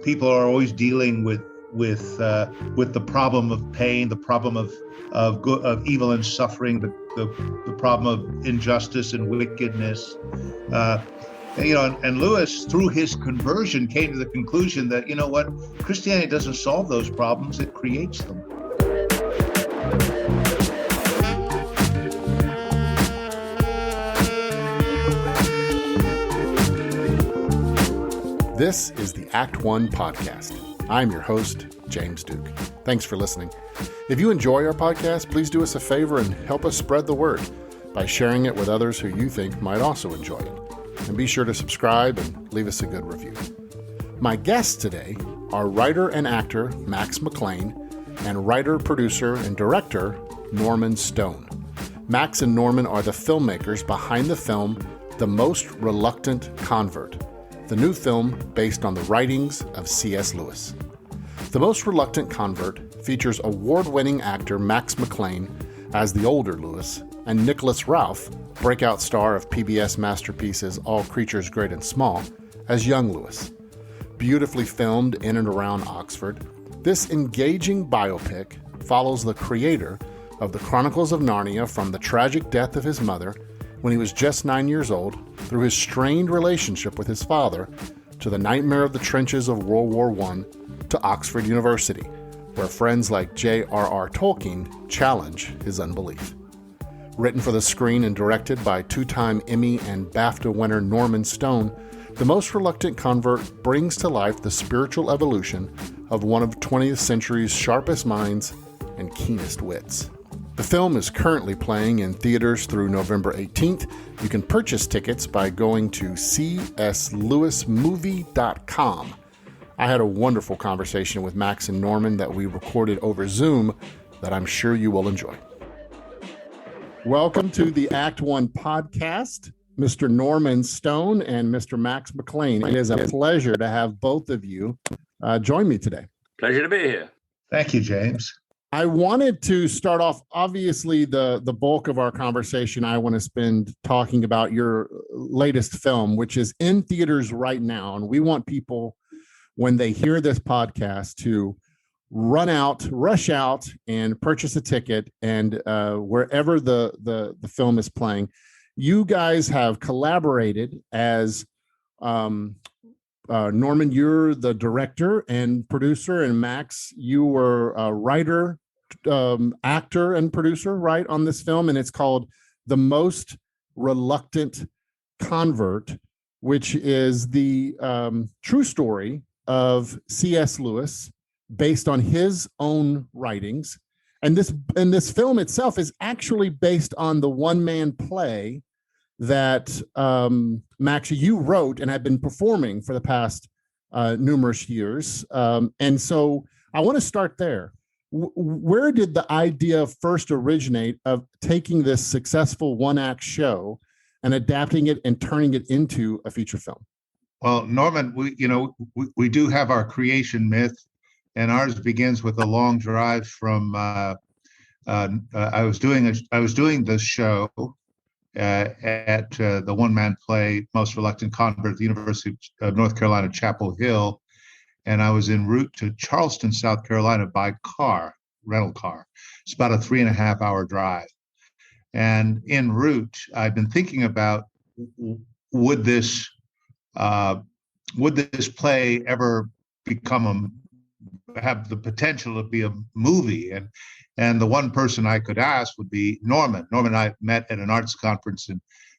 people are always dealing with the problem of pain, the problem of evil and suffering, the problem of injustice and wickedness. And Lewis, through his conversion, came to the conclusion that, you know what, Christianity doesn't solve those problems, it creates them. This is the Act One podcast. I'm your host, James Duke. Thanks for listening. If you enjoy our podcast, please do us a favor and help us spread the word by sharing it with others who you think might also enjoy it. And be sure to subscribe and leave us a good review. My guests today are writer and actor Max McLean and writer, producer, and director Norman Stone. Max and Norman are the filmmakers behind the film The Most Reluctant Convert, the new film based on the writings of C.S. Lewis. The Most Reluctant Convert features award-winning actor Max McLean as the older Lewis and Nicholas Ralph, breakout star of PBS masterpieces All Creatures Great and Small, as young Lewis. Beautifully filmed in and around Oxford, this engaging biopic follows the creator of the Chronicles of Narnia from the tragic death of his mother when he was just 9 years old, through his strained relationship with his father, to the nightmare of the trenches of World War I, to Oxford University, where friends like J.R.R. Tolkien challenge his unbelief. Written for the screen and directed by two-time Emmy and BAFTA winner Norman Stone, The Most Reluctant Convert brings to life the spiritual evolution of one of 20th century's sharpest minds and keenest wits. The film is currently playing in theaters through November 18th. You can purchase tickets by going to cslewismovie.com. I had a wonderful conversation with Max and Norman that we recorded over Zoom that I'm sure you will enjoy. Welcome to the Act One podcast, Mr. Norman Stone and Mr. Max McLean. It is a pleasure to have both of you join me today. Pleasure to be here. Thank you, James. I wanted to start off, obviously, the bulk of our conversation I want to spend talking about your latest film, which is in theaters right now. And we want people, when they hear this podcast, to rush out and purchase a ticket. And wherever the film is playing, you guys have collaborated as Norman, you're the director and producer, and Max, you were a writer, actor, and producer, right, on this film, and it's called The Most Reluctant Convert, which is the true story of C.S. Lewis, based on his own writings. And this film itself is actually based on the one-man play that Max, you wrote and have been performing for the past numerous years. And so I want to start there. Where did the idea first originate of taking this successful one-act show and adapting it and turning it into a feature film? Well, Norman, we do have our creation myth, and ours begins with a long drive from. I was doing the show at the one-man play Most Reluctant Convert at the University of North Carolina, Chapel Hill, and I was en route to Charleston, South Carolina by rental car. It's about a 3.5-hour drive. And en route, I've been thinking about, would this play ever have the potential to be a movie? And the one person I could ask would be Norman. Norman and I met at an arts conference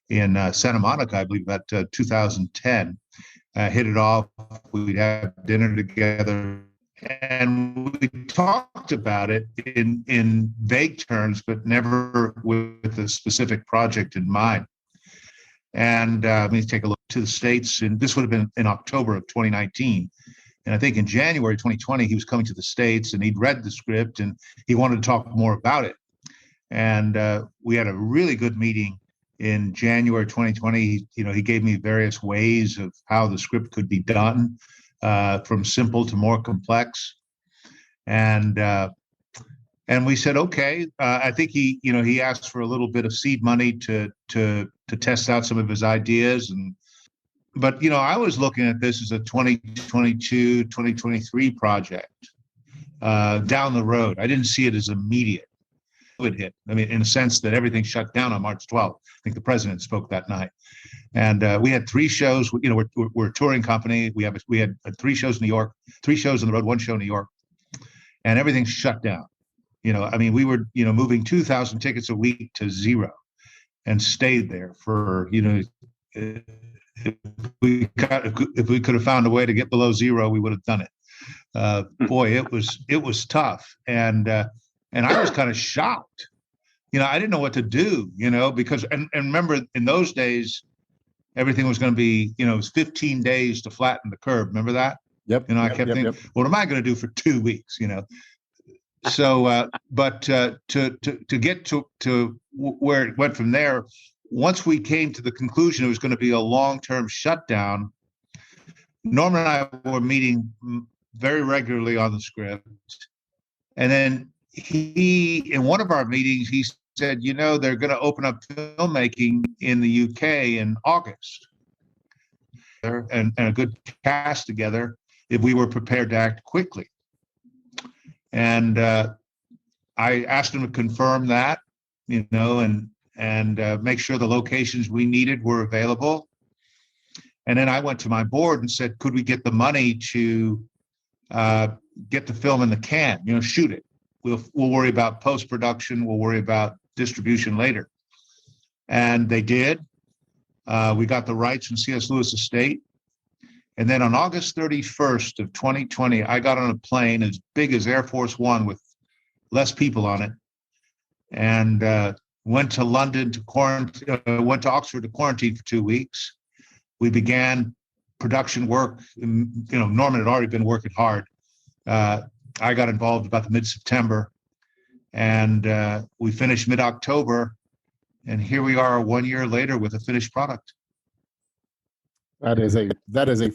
in Santa Monica, I believe, about 2010. Hit it off. We'd have dinner together, and we talked about it in vague terms, but never with a specific project in mind. And let me take a look to the States, and this would have been in October of 2019. And I think in January 2020, he was coming to the States, and he'd read the script and he wanted to talk more about it. And we had a really good meeting in January 2020. He gave me various ways of how the script could be done, from simple to more complex. And we said, okay. I think he asked for a little bit of seed money to test out some of his ideas. And but I was looking at this as a 2022, 2023 project down the road. I didn't see it as immediate. COVID hit. I mean, in a sense that everything shut down on March 12th. I think the president spoke that night. And we had 3 shows. We're a touring company. We had 3 shows in New York, 3 shows on the road, 1 show in New York, and everything shut down. I mean, we were moving 2,000 tickets a week to 0, and stayed there for if we could have found a way to get below 0, we would have done it. Boy, it was tough, and I was kind of shocked. I didn't know what to do. Because and remember in those days, everything was going to be, it was 15 days to flatten the curve. Remember that? Yep. I kept thinking, what am I going to do for 2 weeks? So, but to get to where it went from there, once we came to the conclusion it was going to be a long-term shutdown, Norman and I were meeting very regularly on the script. And then in one of our meetings, he said, they're going to open up filmmaking in the UK in August, and a good cast together if we were prepared to act quickly. And I asked him to confirm that, and make sure the locations we needed were available. And then I went to my board and said, could we get the money to get the film in the can, shoot it. We'll worry about post-production. We'll worry about distribution later. And they did. We got the rights from C.S. Lewis Estate. And then on August 31st of 2020, I got on a plane as big as Air Force One with less people on it, and went to London to quarantine, went to Oxford to quarantine for 2 weeks. We began production work. Norman had already been working hard. I got involved about the mid-September, and we finished mid-October, and here we are 1 year later with a finished product. That is a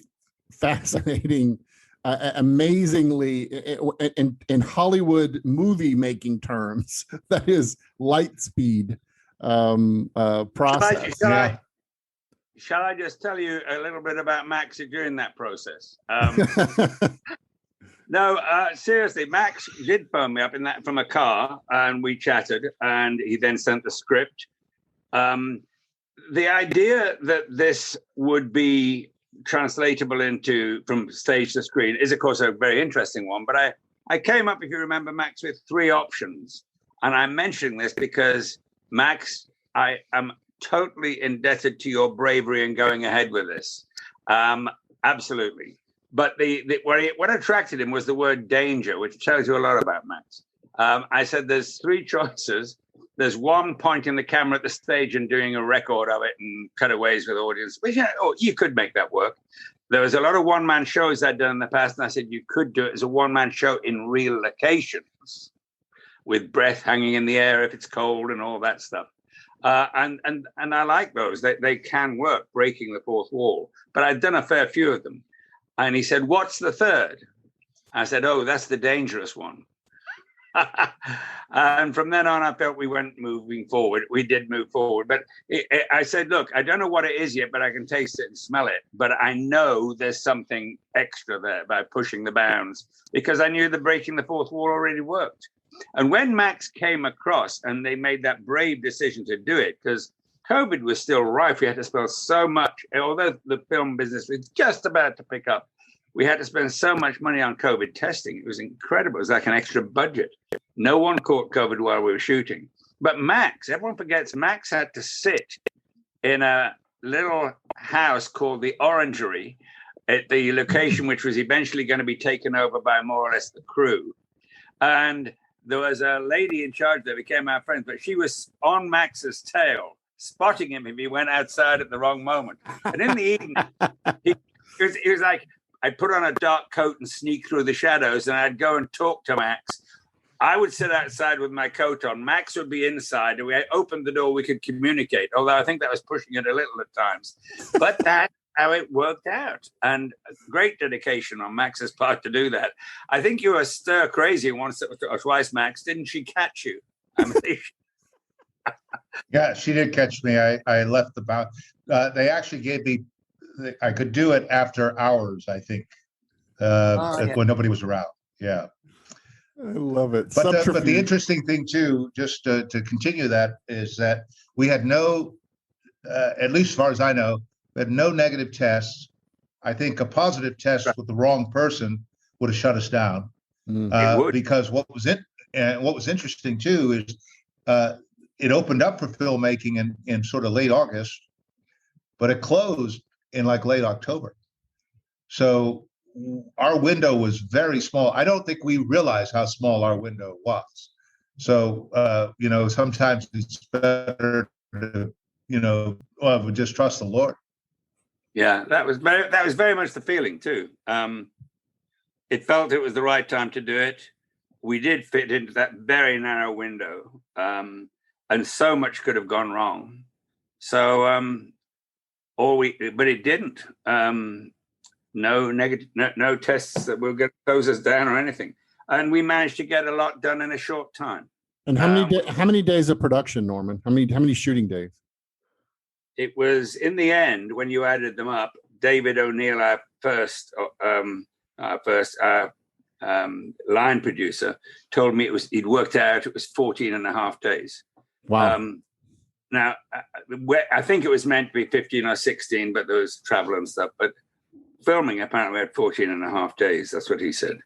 fascinating, amazingly, in Hollywood movie making terms, that is light speed process. Shall I just tell you a little bit about Max during that process? No, seriously, Max did phone me up from a car, and we chatted, and he then sent the script. The idea that this would be translatable from stage to screen is, of course, a very interesting one. But I came up, if you remember, Max, with 3 options. And I'm mentioning this because, Max, I am totally indebted to your bravery in going ahead with this. Absolutely. But what attracted him was the word danger, which tells you a lot about Max. I said there's 3 choices. There's one pointing the camera at the stage and doing a record of it and cutaways with audience. Which, you could make that work. There was a lot of one-man shows I'd done in the past, and I said you could do it as a one-man show in real locations with breath hanging in the air if it's cold and all that stuff. And I like those. They can work, breaking the fourth wall. But I'd done a fair few of them. And he said, what's the third? I said, that's the dangerous one. And from then on, I felt we went moving forward. We did move forward. But I said, look, I don't know what it is yet, but I can taste it and smell it. But I know there's something extra there by pushing the bounds, because I knew the breaking the fourth wall already worked. And when Max came across and they made that brave decision to do it, because COVID was still rife, we had to spend so much, although the film business was just about to pick up, we had to spend so much money on COVID testing. It was incredible. It was like an extra budget. No one caught COVID while we were shooting. But Max, everyone forgets, Max had to sit in a little house called the Orangery at the location which was eventually going to be taken over by more or less the crew. And there was a lady in charge that became our friend, but she was on Max's tail, spotting him if he went outside at the wrong moment. And in the evening, he was like, I'd put on a dark coat and sneak through the shadows, and I'd go and talk to Max. I would sit outside with my coat on. Max would be inside, and we opened the door, we could communicate, although I think that was pushing it a little at times. But that's how it worked out. And great dedication on Max's part to do that. I think you were stir crazy once or twice, Max. Didn't she catch you? Yeah, she did catch me. I left the bow. They actually gave me I could do it after hours, I think, when nobody was around. Yeah. I love it. But the interesting thing too, just to continue that, is that we had no, at least as far as I know, we had no negative tests. I think a positive test with the wrong person would have shut us down. Because what was interesting too is it opened up for filmmaking in sort of late August, but it closed in like late October. So our window was very small. I don't think we realized how small our window was. So, sometimes it's better to, just trust the Lord. Yeah, that was very much the feeling too. It felt it was the right time to do it. We did fit into that very narrow window, and so much could have gone wrong. So, but it didn't. No negative, no tests that were going to close us down or anything, and we managed to get a lot done in a short time. And how many days of production, Norman? How many shooting days? It was, in the end, when you added them up, David O'Neill, our first line producer, told me he'd worked out it was 14 and a half days. Wow. Now, I think it was meant to be 15 or 16, but there was travel and stuff. But filming apparently had 14 and a half days. That's what he said.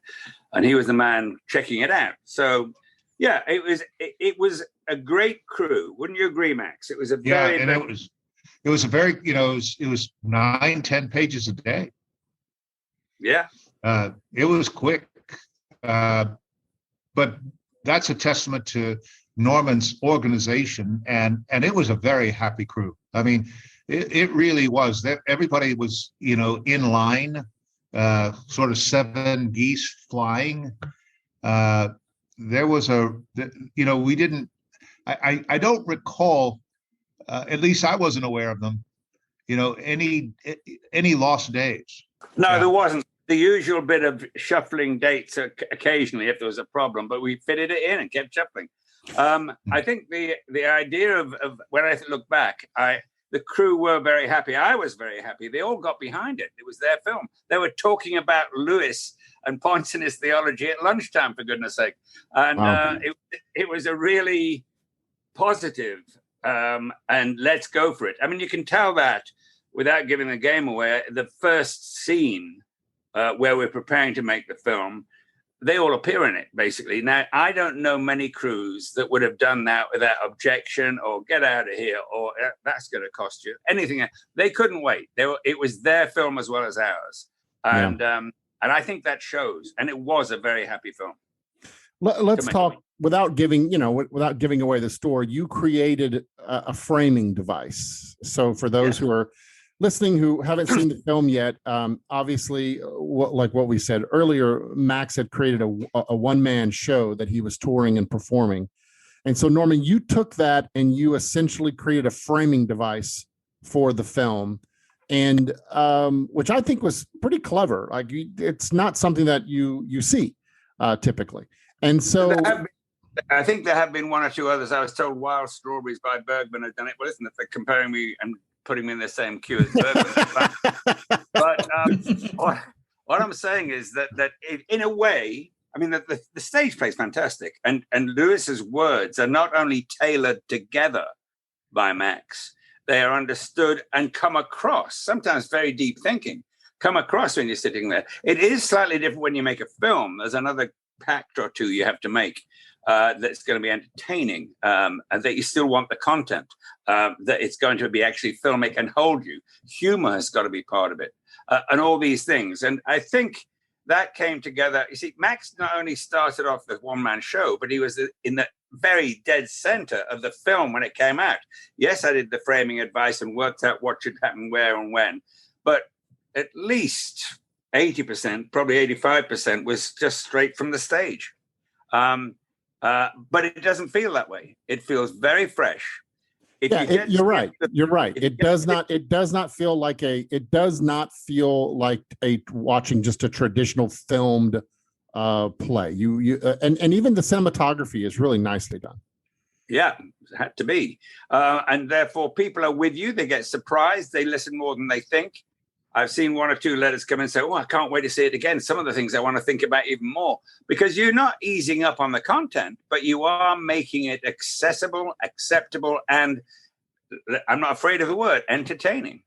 And he was the man checking it out. So, yeah, it was a great crew. Wouldn't you agree, Max? It was a very... Yeah, and it was a very, it was 9-10 pages a day. Yeah. It was quick. But that's a testament to Norman's organization, and it was a very happy crew. I mean, it really was. That everybody was, in line, sort of 7 geese flying. There was we didn't. I don't recall. At least I wasn't aware of them. Any lost days. No, there wasn't. The usual bit of shuffling dates occasionally if there was a problem, but we fitted it in and kept shuffling. I think the idea of when I look back, the crew were very happy. I was very happy. They all got behind it. It was their film. They were talking about Lewis and points in his theology at lunchtime, for goodness sake. And wow. It was a really positive and let's go for it. I mean, you can tell that without giving the game away. The first scene where we're preparing to make the film, they all appear in it, basically. Now, I don't know many crews that would have done that without objection or get out of here or that's going to cost you anything. They couldn't wait. It was their film as well as ours. And I think that shows. And it was a very happy film. Let's talk without giving away the story. You created a framing device. So for those who are listening who haven't seen the film yet, obviously, like what we said earlier, Max had created a one-man show that he was touring and performing. And so, Norman, you took that and you essentially created a framing device for the film, and which I think was pretty clever. Like, it's not something that you see typically. And so I think there have been one or two others. I was told Wild Strawberries by Bergman had done it. Well, listen, if they're comparing me and putting me in the same queue as Bergman. But what I'm saying is that in a way, I mean, the stage play is fantastic. And Lewis's words are not only tailored together by Max, they are understood and come across, sometimes very deep thinking, come across when you're sitting there. It is slightly different when you make a film. There's another pact or two you have to make that's going to be entertaining, and that you still want the content, that it's going to be actually filmic and hold you. Humor has got to be part of it, and all these things. And I think that came together. You see, Max not only started off the one-man show, but he was in the very dead center of the film when it came out. Yes, I did the framing advice and worked out what should happen where and when, but at least 80%, probably 85% was just straight from the stage. But it doesn't feel that way. It feels very fresh. You're right. You're right. It does not feel like watching just a traditional filmed play. And even the cinematography is really nicely done. Yeah, it had to be. And therefore people are with you. They get surprised. They listen more than they think. I've seen one or two letters come in and say, oh, I can't wait to see it again. Some of the things I want to think about even more, because you're not easing up on the content, but you are making it accessible, acceptable, and I'm not afraid of the word, entertaining.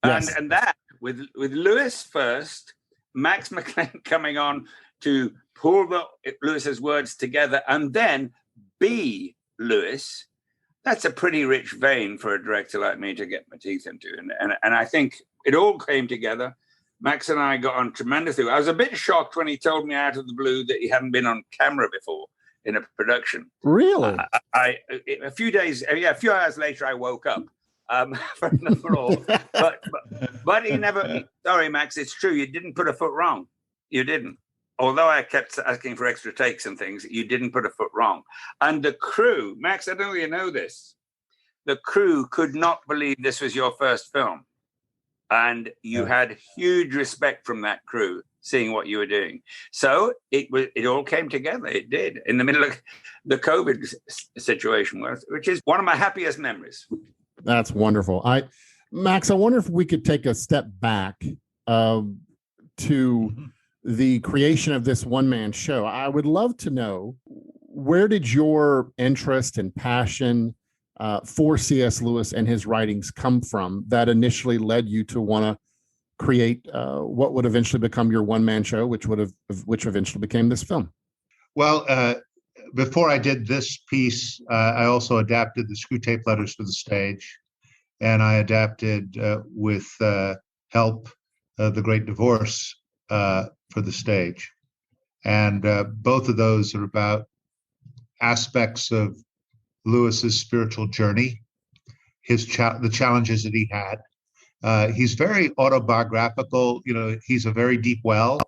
Yes. And that with Lewis first, Max McLean coming on to pull Lewis's words together, and then be Lewis. That's a pretty rich vein for a director like me to get my teeth into. And I think it all came together. Max and I got on tremendously. I was a bit shocked when he told me out of the blue that he hadn't been on camera before in a production. Really? A few hours later, I woke up from the floor. But he never, sorry, Max, it's true. You didn't put a foot wrong. You didn't. Although I kept asking for extra takes and things, you didn't put a foot wrong. And the crew, Max, I don't know if you know this, the crew could not believe this was your first film. And you had huge respect from that crew, seeing what you were doing. So it all came together. It did, in the middle of the COVID situation, which is one of my happiest memories. That's wonderful. Max, I wonder if we could take a step back to the creation of this one-man show. I would love to know, where did your interest and passion for C.S. Lewis and his writings come from that initially led you to want to create what would eventually become your one-man show, which eventually became this film? Well, before I did this piece, I also adapted the Screwtape letters for the stage, and I adapted with help The Great Divorce for the stage. And both of those are about aspects of Lewis's spiritual journey, the challenges that he had. He's very autobiographical. He's a very deep well,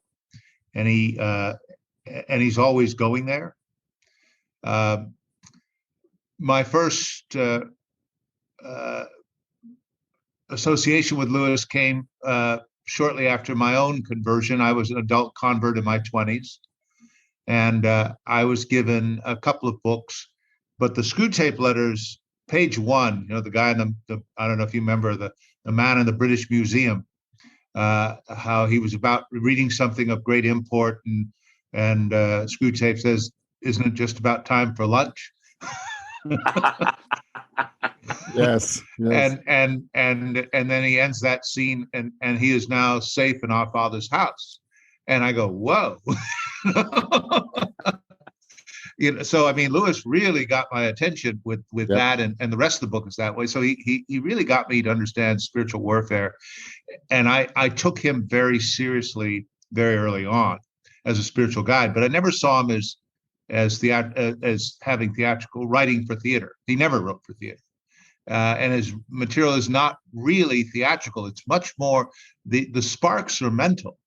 and he's always going there. My first association with Lewis came shortly after my own conversion. I was an adult convert in my 20s, and I was given a couple of books, but the Screwtape letters, page 1, the guy in the I don't know if you remember the man in the British Museum, how he was about reading something of great import, and Screwtape says, "Isn't it just about time for lunch?" Yes. And then he ends that scene, and he is now safe in our Father's house. And I go, whoa. So I mean, Lewis really got my attention with that, and the rest of the book is that way. So he really got me to understand spiritual warfare, and I took him very seriously very early on as a spiritual guide, but I never saw him as having theatrical writing for theater. He never wrote for theater. And his material is not really theatrical. It's much more, the sparks are mental.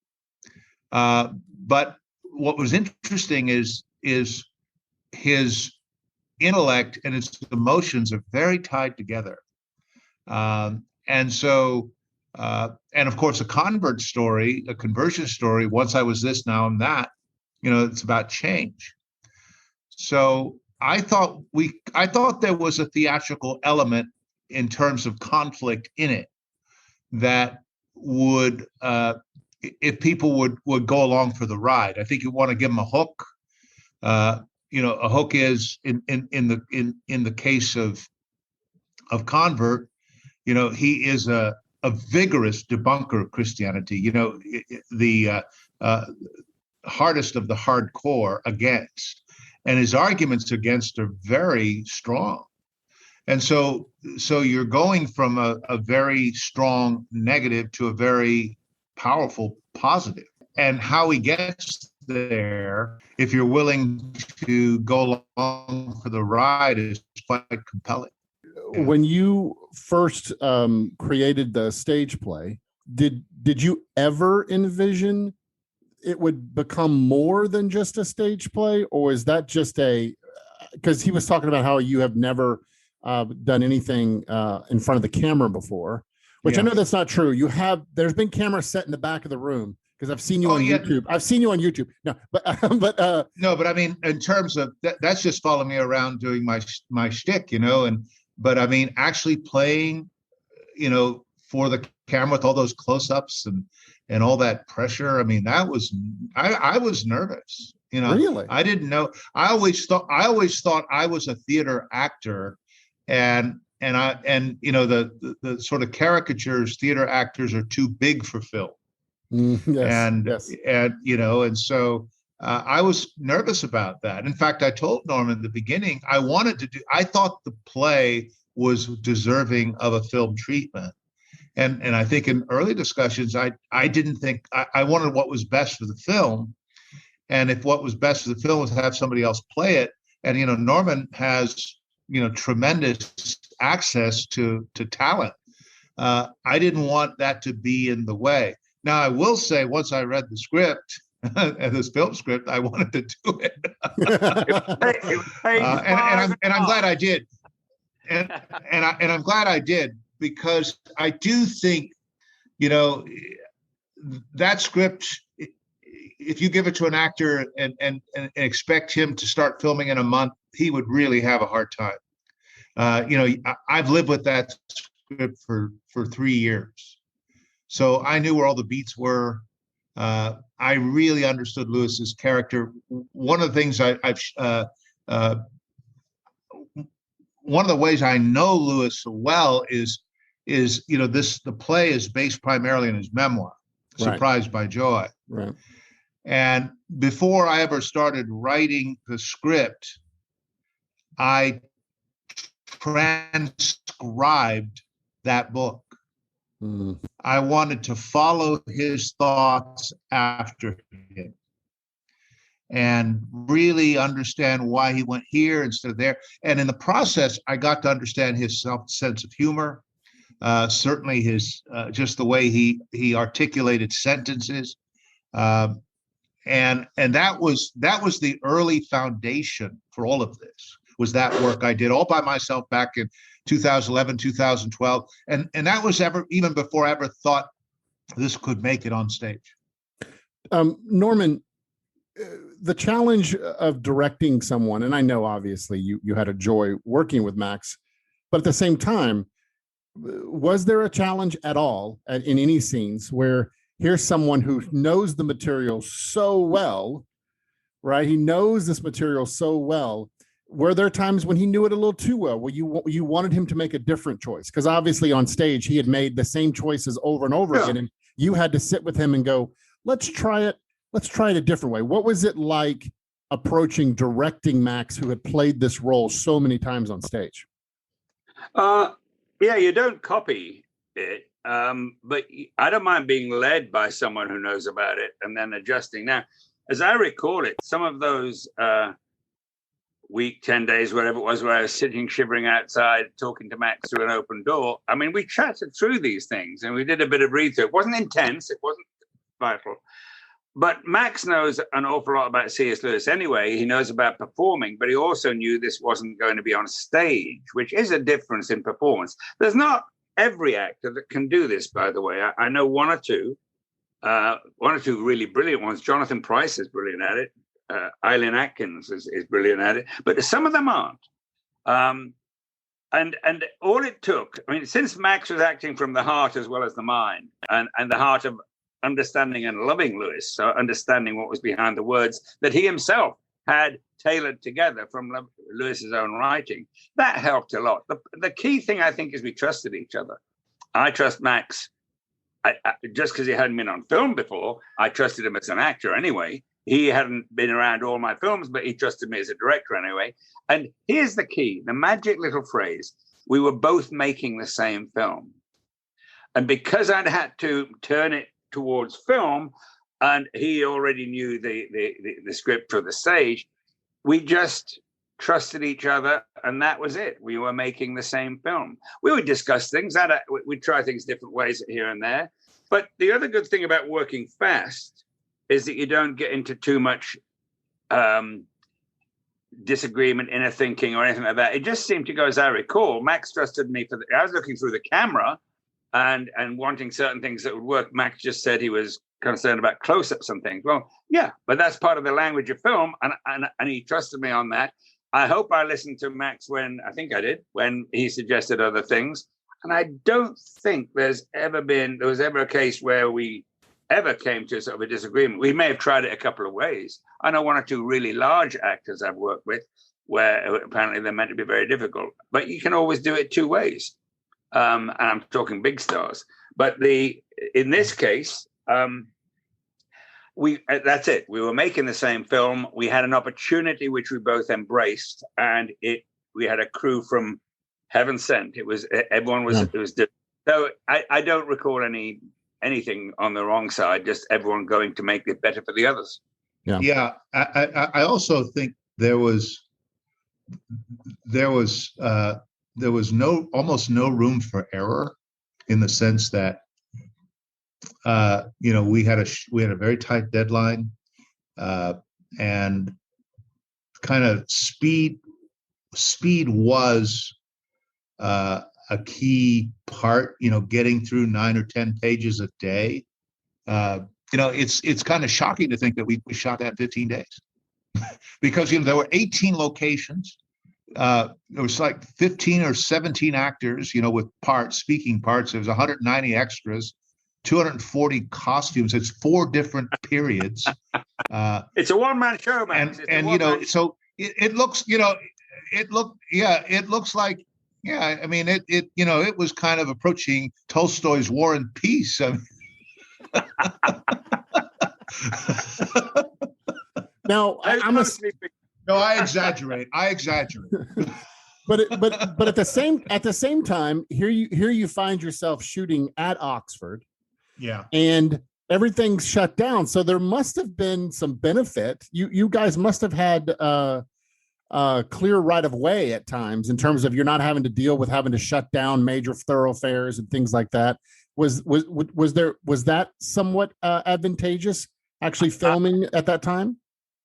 But what was interesting is his intellect and his emotions are very tied together. And of course, a conversion story, once I was this, now I'm that, it's about change. So I thought there was a theatrical element in terms of conflict in it that would, if people would go along for the ride. I think you want to give them a hook. A hook is in the case of Convert. He is a vigorous debunker of Christianity. The hardest of the hardcore against. And his arguments against are very strong. And so you're going from a very strong negative to a very powerful positive. And how he gets there, if you're willing to go along for the ride, is quite compelling. When you first created the stage play, did you ever envision it would become more than just a stage play, or is that just because he was talking about how you have never done anything in front of the camera before, which I know that's not true. There's been cameras set in the back of the room, because I've seen you on YouTube. I've seen you on YouTube. No, but I mean, in terms of that's just following me around doing my shtick, but I mean, actually playing, for the camera with all those close-ups and all that pressure. I mean, that was I was nervous. Really? I didn't know. I always thought I was a theater actor, and the sort of caricatures theater actors are too big for film. Yes. And so I was nervous about that. In fact, I told Norman in the beginning I thought the play was deserving of a film treatment. And I think in early discussions, I didn't think I wanted what was best for the film. And if what was best for the film was to have somebody else play it, and Norman has tremendous access to talent. I didn't want that to be in the way. Now I will say, once I read the script, this film script, I wanted to do it, and I'm glad I did. And I'm glad I did, because I do think, that script, if you give it to an actor and expect him to start filming in a month, he would really have a hard time. I've lived with that script for 3 years. So I knew where all the beats were. I really understood Lewis's character. One of the things one of the ways I know Lewis well is the play is based primarily on his memoir, Right. Surprised by Joy. Right. And before I ever started writing the script, I transcribed that book. Mm. I wanted to follow his thoughts after him and really understand why he went here instead of there. And in the process, I got to understand his sense of humor, certainly his just the way he articulated sentences. And that was the early foundation for all of this, was that work I did all by myself back in 2011, 2012. And that was even before I ever thought this could make it on stage. Norman, the challenge of directing someone, and I know obviously you had a joy working with Max, but at the same time, was there a challenge at all in any scenes where here's someone who knows the material so well, right? He knows this material so well. Were there times when he knew it a little too well, where you wanted him to make a different choice? Because obviously on stage, he had made the same choices over and over again, and you had to sit with him and go, let's try it a different way. What was it like approaching directing Max, who had played this role so many times on stage? Yeah, you don't copy it. But I don't mind being led by someone who knows about it and then adjusting. Now, as I recall it, some of those week, 10 days, whatever it was, where I was sitting shivering outside talking to Max through an open door, I mean, we chatted through these things and we did a bit of read through. It wasn't intense, it wasn't vital. But Max knows an awful lot about C.S. Lewis anyway. He knows about performing, but he also knew this wasn't going to be on stage, which is a difference in performance. There's not every actor that can do this, by the way. I know one or two really brilliant ones. Jonathan Pryce is brilliant at it. Eileen Atkins is brilliant at it, but some of them aren't. And all it took, I mean, since Max was acting from the heart as well as the mind, and the heart of understanding and loving Lewis, so understanding what was behind the words that he himself had tailored together from Lewis's own writing, that helped a lot. The key thing, I think, is we trusted each other. I trust Max. Just because he hadn't been on film before, I trusted him as an actor anyway. He hadn't been around all my films, but he trusted me as a director anyway. And here's the key, the magic little phrase: we were both making the same film. And because I'd had to turn it towards film, and he already knew the script for the stage, we just trusted each other, and that was it. We were making the same film. We would discuss things, we'd try things different ways here and there. But the other good thing about working fast is that you don't get into too much disagreement, inner thinking, or anything like that. It just seemed to go, as I recall, Max trusted me I was looking through the camera and wanting certain things that would work. Max just said he was concerned about close-ups and things. Well, yeah, but that's part of the language of film, and he trusted me on that. I hope I listened to Max when he suggested other things. And I don't think there was ever a case where we ever came to sort of a disagreement. We may have tried it a couple of ways. I know one or two really large actors I've worked with where apparently they're meant to be very difficult, but you can always do it two ways. And I'm talking big stars. But in this case, that's it. We were making the same film. We had an opportunity which we both embraced, and we had a crew from heaven sent. Everyone was so I don't recall anything on the wrong side. Just everyone going to make it better for the others. Yeah. I also think there was almost no room for error, in the sense that we had a very tight deadline, and kind of speed was a key part. Getting through 9 or 10 pages a day. It's kind of shocking to think that we shot that in 15 days, because there were 18 locations. There was like 15 or 17 actors, with speaking parts. There was 190 extras, 240 costumes. It's 4 different periods. It's a one-man show, man. So it looks, it looks like, I mean, it was kind of approaching Tolstoy's War and Peace. I mean, now I exaggerate. But at the same time, here you find yourself shooting at Oxford. Yeah. And everything's shut down. So there must have been some benefit. You guys must have had clear right of way at times, in terms of you're not having to deal with having to shut down major thoroughfares and things like that. Was that somewhat advantageous, actually filming at that time?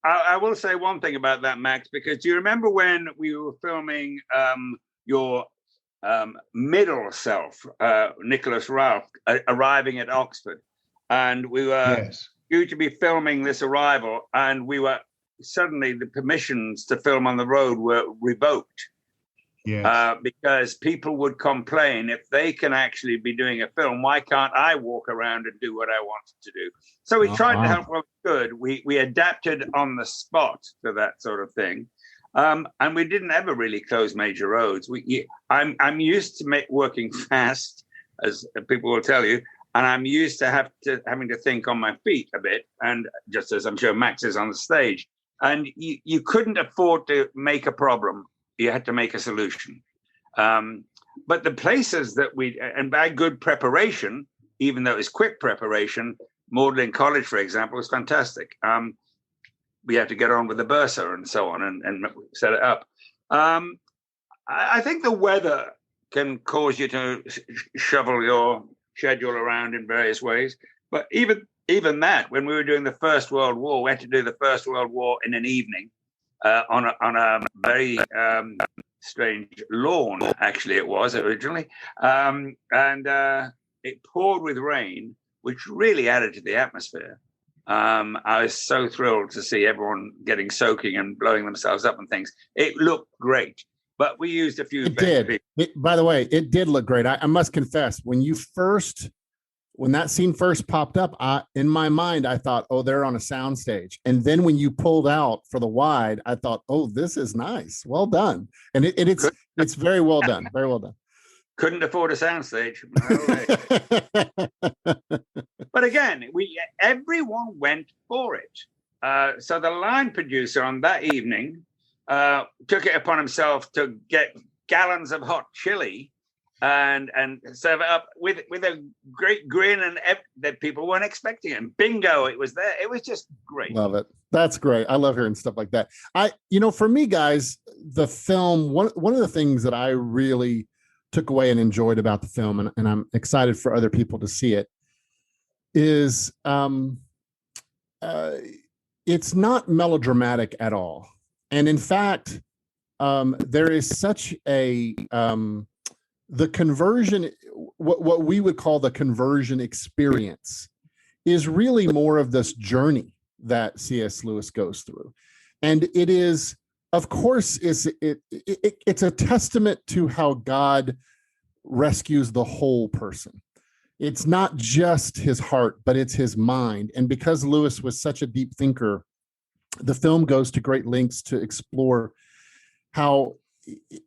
I will say one thing about that, Max, because do you remember when we were filming your middle self, Nicholas Ralph, arriving at Oxford, and we were due to be filming this arrival, and we were suddenly the permissions to film on the road were revoked. Because people would complain, if they can actually be doing a film, why can't I walk around and do what I wanted to do? So we tried to help what we could. We adapted on the spot to that sort of thing. And we didn't ever really close major roads. I'm used to working fast, as people will tell you, and I'm used to having to think on my feet a bit, and just as I'm sure Max is on the stage. And you couldn't afford to make a problem. You had to make a solution. But the places that and by good preparation, even though it was quick preparation, Magdalen College, for example, was fantastic. We had to get on with the Bursa and so on and set it up. I think the weather can cause you to shovel your schedule around in various ways. But even that, when we were doing the First World War, we had to do the First World War in an evening. On a very strange lawn, actually, it was originally. And it poured with rain, which really added to the atmosphere. I was so thrilled to see everyone getting soaking and blowing themselves up and things. It looked great, but we used a few. It did. By the way, it did look great. I must confess, when that scene first popped up, in my mind, I thought, oh, they're on a soundstage. And then when you pulled out for the wide, I thought, oh, this is nice. Well done. And it's very well done. Very well done. Couldn't afford a soundstage. But again, everyone went for it. So the line producer on that evening took it upon himself to get gallons of hot chili and serve it up with a great grin, and that people weren't expecting it. And bingo, it was there. It was just great. Love it. That's great. I love hearing stuff like that. For me, guys, the film, one of the things that I really took away and enjoyed about the film, and I'm excited for other people to see it, is it's not melodramatic at all. And in fact, there is such a the conversion, what we would call the conversion experience, is really more of this journey that C.S. Lewis goes through. And it is, of course, it's a testament to how God rescues the whole person. It's not just his heart, but it's his mind. And because Lewis was such a deep thinker, the film goes to great lengths to explore how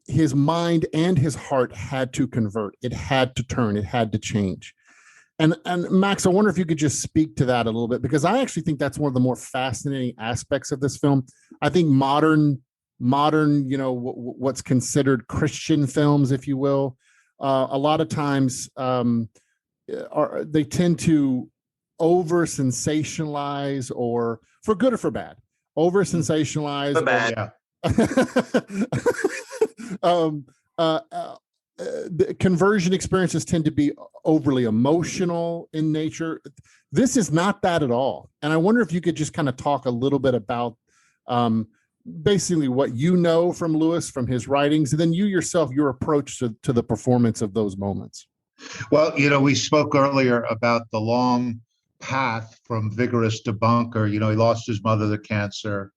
his mind and his heart had to convert. It had to turn. It had to change. And Max, I wonder if you could just speak to that a little bit, because I actually think that's one of the more fascinating aspects of this film. I think modern, what's considered Christian films, if you will, a lot of times they tend to over sensationalize, or for good or for bad, over sensationalize. For bad. The conversion experiences tend to be overly emotional in nature. This is not that at all. And I wonder if you could just kind of talk a little bit about basically what you know from Lewis, from his writings, and then you yourself, your approach to the performance of those moments. Well, we spoke earlier about the long path from vigorous to bunker. He lost his mother to cancer.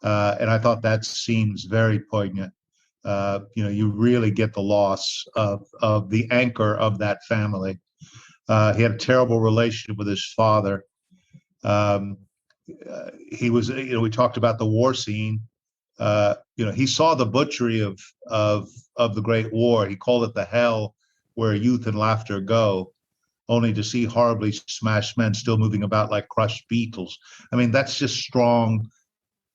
And I thought that seems very poignant. You really get the loss of the anchor of that family. He had a terrible relationship with his father. He was, we talked about the war scene. He saw the butchery of the Great War. He called it the hell where youth and laughter go, only to see horribly smashed men still moving about like crushed beetles. I mean, that's just strong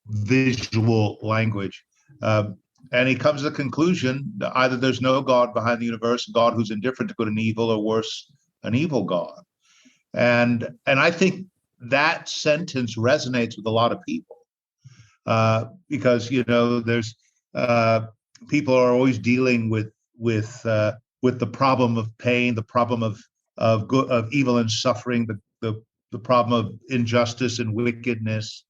visual language. And he comes to the conclusion that either there's no God behind the universe, a God who's indifferent to good and evil, or worse, an evil God. And I think that sentence resonates with a lot of people because there's people are always dealing with the problem of pain, the problem of evil and suffering, the problem of injustice and wickedness.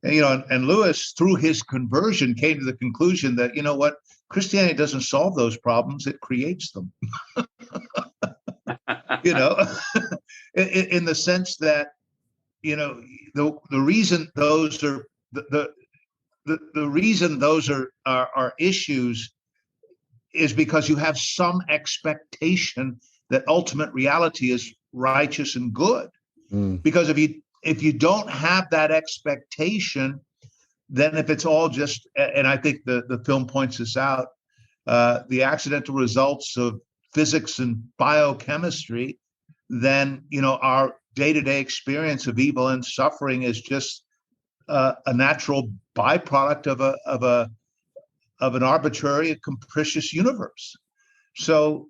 And Lewis, through his conversion, came to the conclusion that, Christianity doesn't solve those problems, it creates them. In the sense that, the reason those are the reason those are issues is because you have some expectation that ultimate reality is righteous and good. Because if you don't have that expectation, then if it's all just, and I think the film points this out, the accidental results of physics and biochemistry, then, our day-to-day experience of evil and suffering is just a natural byproduct of an arbitrary and capricious universe. So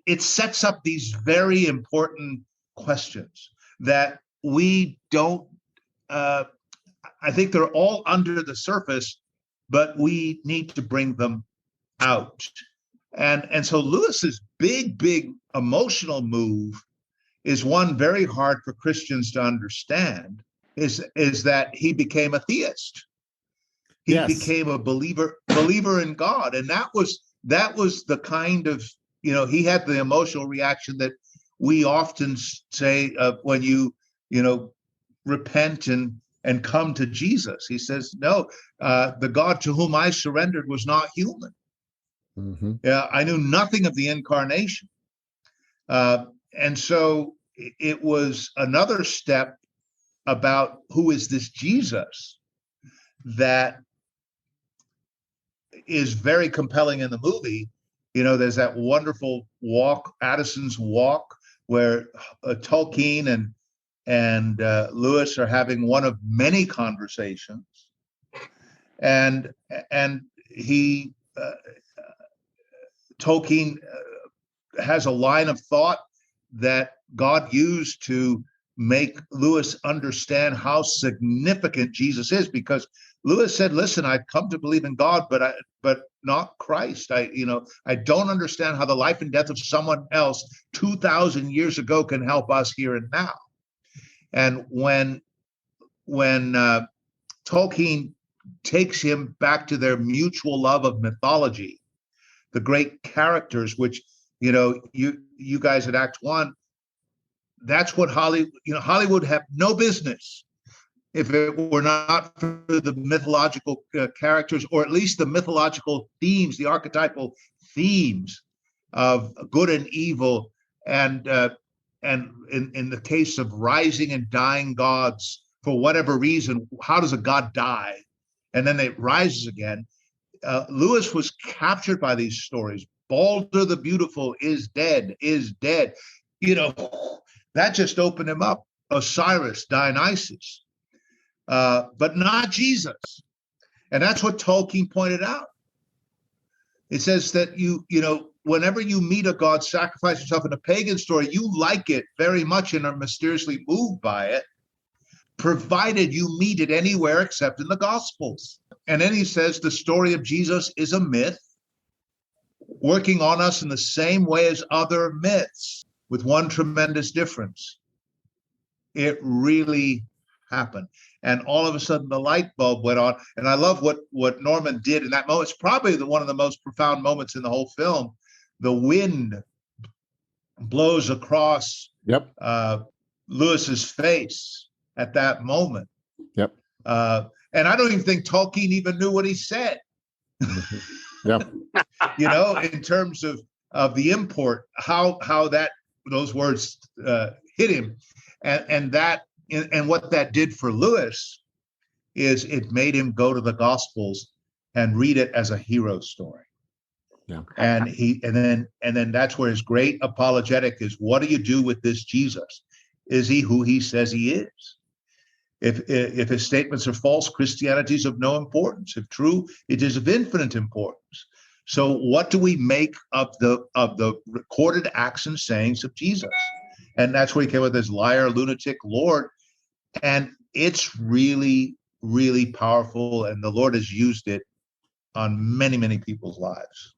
it sets up these very important questions that we don't, I think they're all under the surface, but we need to bring them out. And so Lewis's big emotional move is one very hard for Christians to understand, is that he became a theist. He became a believer in God. And that was the kind of, he had the emotional reaction that we often say when you repent and come to Jesus. He says, no, the God to whom I surrendered was not human. Mm-hmm. I knew nothing of the incarnation. And so it was another step about who is this Jesus that is very compelling in the movie. There's that wonderful walk, Addison's Walk, where Tolkien and Lewis are having one of many conversations, and Tolkien has a line of thought that God used to make Lewis understand how significant Jesus is, because Lewis said, "Listen, I've come to believe in God, but not Christ. I don't understand how the life and death of someone else 2,000 years ago can help us here and now." And when Tolkien takes him back to their mutual love of mythology, the great characters, which you guys at Act One, that's what Hollywood have no business if it were not for the mythological characters, or at least the mythological themes, the archetypal themes of good and evil, and in the case of rising and dying gods, for whatever reason, how does a god die? And then it rises again. Lewis was captured by these stories. Balder the Beautiful is dead, is dead. That just opened him up. Osiris, Dionysus, but not Jesus. And that's what Tolkien pointed out. It says that whenever you meet a god, sacrifice yourself in a pagan story, you like it very much and are mysteriously moved by it, provided you meet it anywhere except in the Gospels. And then he says the story of Jesus is a myth, working on us in the same way as other myths, with one tremendous difference. It really happened. And all of a sudden the light bulb went on. And I love what Norman did in that moment. It's probably one of the most profound moments in the whole film. The wind blows across Lewis's face at that moment. Yep. And I don't even think Tolkien even knew what he said. Yep. In terms of the import, how those words hit him, and what that did for Lewis is it made him go to the Gospels and read it as a hero story. Yeah. And then that's where his great apologetic is. What do you do with this Jesus? Is he who he says he is? If his statements are false, Christianity is of no importance. If true, it is of infinite importance. So what do we make of the recorded acts and sayings of Jesus? And that's where he came with his liar, lunatic, Lord. And it's really, really powerful. And the Lord has used it on many, many people's lives.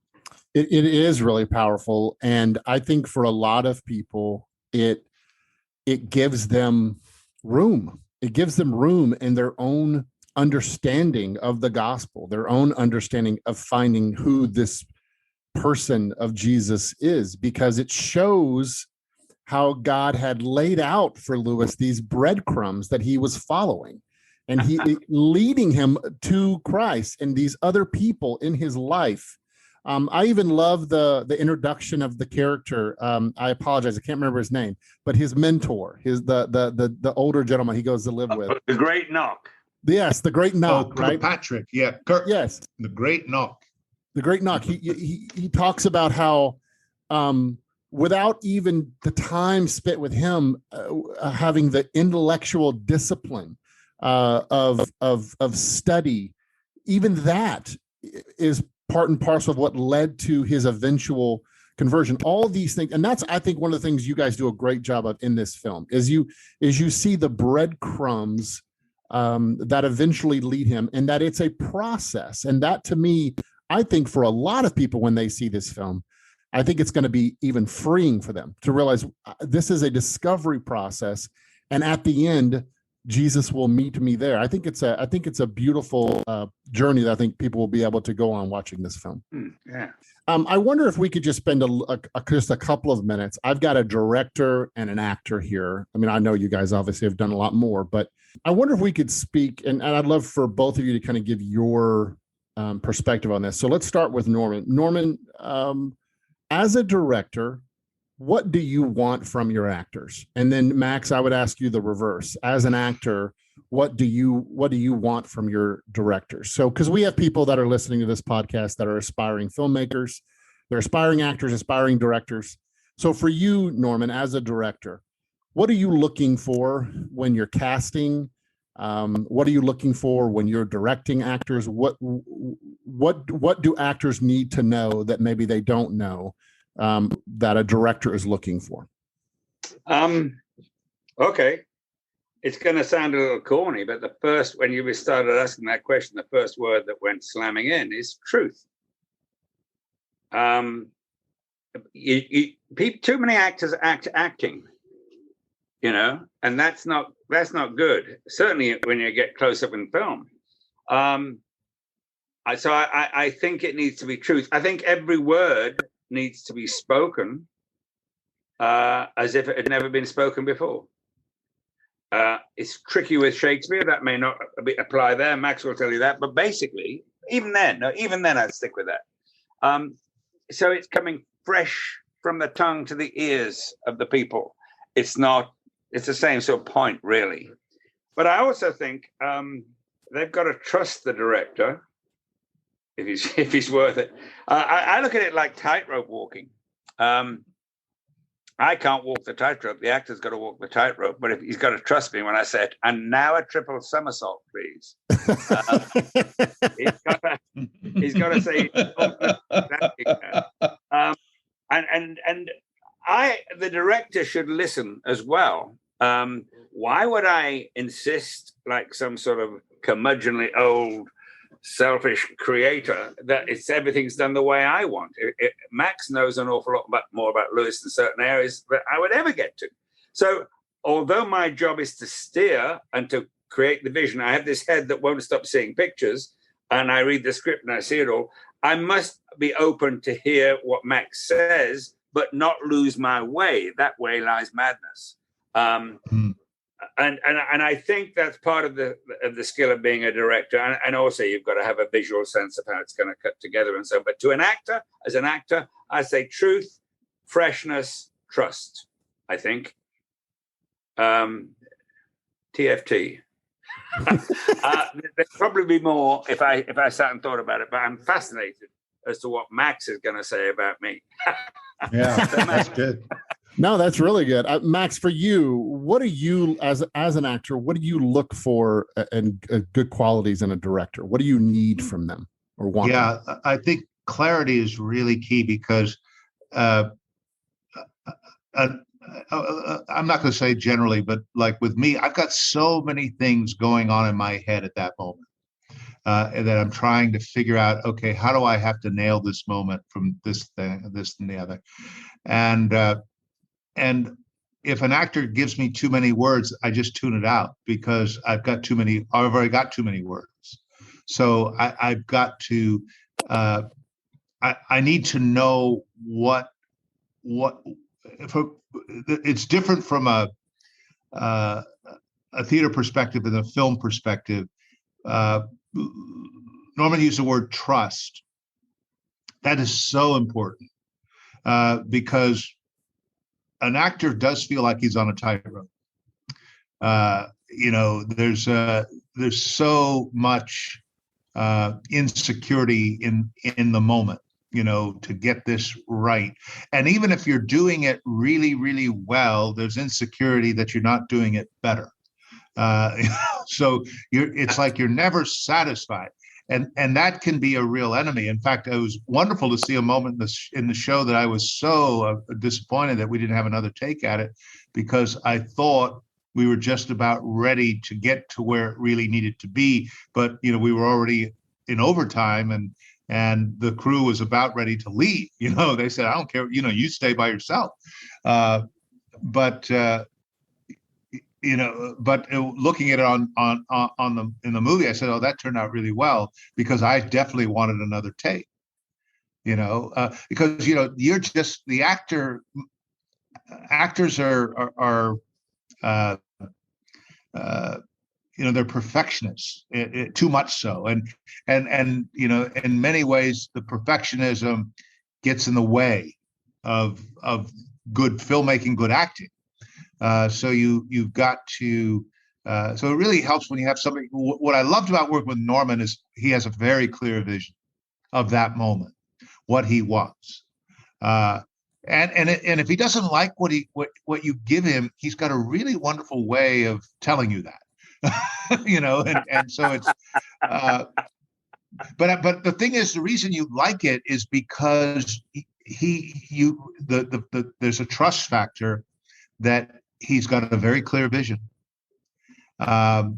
It is really powerful. And I think for a lot of people, it gives them room. It gives them room in their own understanding of the gospel, their own understanding of finding who this person of Jesus is, because it shows how God had laid out for Lewis these breadcrumbs that he was following, and he leading him to Christ and these other people in his life. I even love the introduction of the character. I apologize, I can't remember his name, but his mentor, the older gentleman he goes to live with. The Great Knock. Yes, the Great Knock, right? Patrick, yeah. Kirk. Yes. The Great Knock. The Great Knock. He talks about how without even the time spent with him, having the intellectual discipline of study, even that is part and parcel of what led to his eventual conversion. All these things, and that's, I think, one of the things you guys do a great job of in this film is you see the breadcrumbs that eventually lead him, and that it's a process. And that, to me, I think for a lot of people when they see this film, I think it's going to be even freeing for them to realize this is a discovery process, and at the end, Jesus will meet me there. I think it's a beautiful journey that I think people will be able to go on watching this film. Yeah. I wonder if we could just spend just a couple of minutes. I've got a director and an actor here. I mean, I know you guys obviously have done a lot more, but I wonder if we could speak, and I'd love for both of you to kind of give your perspective on this. So let's start with Norman. Norman, as a director, what do you want from your actors? And then Max, I would ask you the reverse. As an actor, what do you want from your directors? So, because we have people that are listening to this podcast that are aspiring filmmakers, they're aspiring actors, aspiring directors. So for you, Norman, as a director, what are you looking for when you're casting? What are you looking for when you're directing actors? What do actors need to know that maybe they don't know that a director is looking for? Okay. It's going to sound a little corny, but when you started asking that question, the first word that went slamming in is truth. Too many actors acting, and that's not good. Certainly when you get close up in film. So I think it needs to be truth. I think every word needs to be spoken as if it had never been spoken before. It's tricky with Shakespeare. That may not apply there. Max will tell you that. But basically, even then I'd stick with that. So it's coming fresh from the tongue to the ears of the people. It's the same sort of point, really. But I also think they've got to trust the director if he's worth it. I look at it like tightrope walking. I can't walk the tightrope. The actor's got to walk the tightrope, but if he's got to trust me when I say it. And now a triple somersault, please. He's got to say. The director should listen as well. Why would I insist, like some sort of curmudgeonly old selfish creator, that everything's done the way I want? Max knows an awful lot more about Lewis in certain areas that I would ever get to. So although my job is to steer and to create the vision, I have this head that won't stop seeing pictures, and I read the script and I see it all. I must be open to hear what Max says, but not lose my way. That way lies madness. And I think that's part of the skill of being a director. And also you've got to have a visual sense of how it's going to cut together and so on. But to an actor, as an actor, I say truth, freshness, trust, I think. TFT. There'd probably be more if I sat and thought about it, but I'm fascinated as to what Max is going to say about me. Yeah, that's good. No, that's really good. Max, for you, what do you, as an actor, what do you look for and good qualities in a director? What do you need from them or want? Yeah, I think clarity is really key because I'm not going to say generally, but like with me, I've got so many things going on in my head at that moment that I'm trying to figure out, okay, how do I have to nail this moment from this thing, this and the other? And if an actor gives me too many words, I just tune it out because I've already got too many words. So I've got to, I need to know what it's different from a theater perspective and a film perspective. Norman used the word trust. That is so important because an actor does feel like he's on a tightrope. There's so much insecurity in the moment, to get this right. And even if you're doing it really, really well, there's insecurity that you're not doing it better. So it's like you're never satisfied. And that can be a real enemy. In fact, it was wonderful to see a moment in the show that I was so disappointed that we didn't have another take at it, because I thought we were just about ready to get to where it really needed to be. But, we were already in overtime and the crew was about ready to leave. They said, I don't care, you stay by yourself. But looking at it in the movie, I said, oh, that turned out really well, because I definitely wanted another take, because, you're just the actor. Actors are they're perfectionists, too much so. And in many ways, the perfectionism gets in the way of good filmmaking, good acting. So you've got to, so it really helps when you have somebody. What I loved about working with Norman is he has a very clear vision of that moment, what he wants. And if he doesn't like what you give him, he's got a really wonderful way of telling you that, and so it's, but the thing is, the reason you like it is because there's a trust factor that he's got a very clear vision. Now,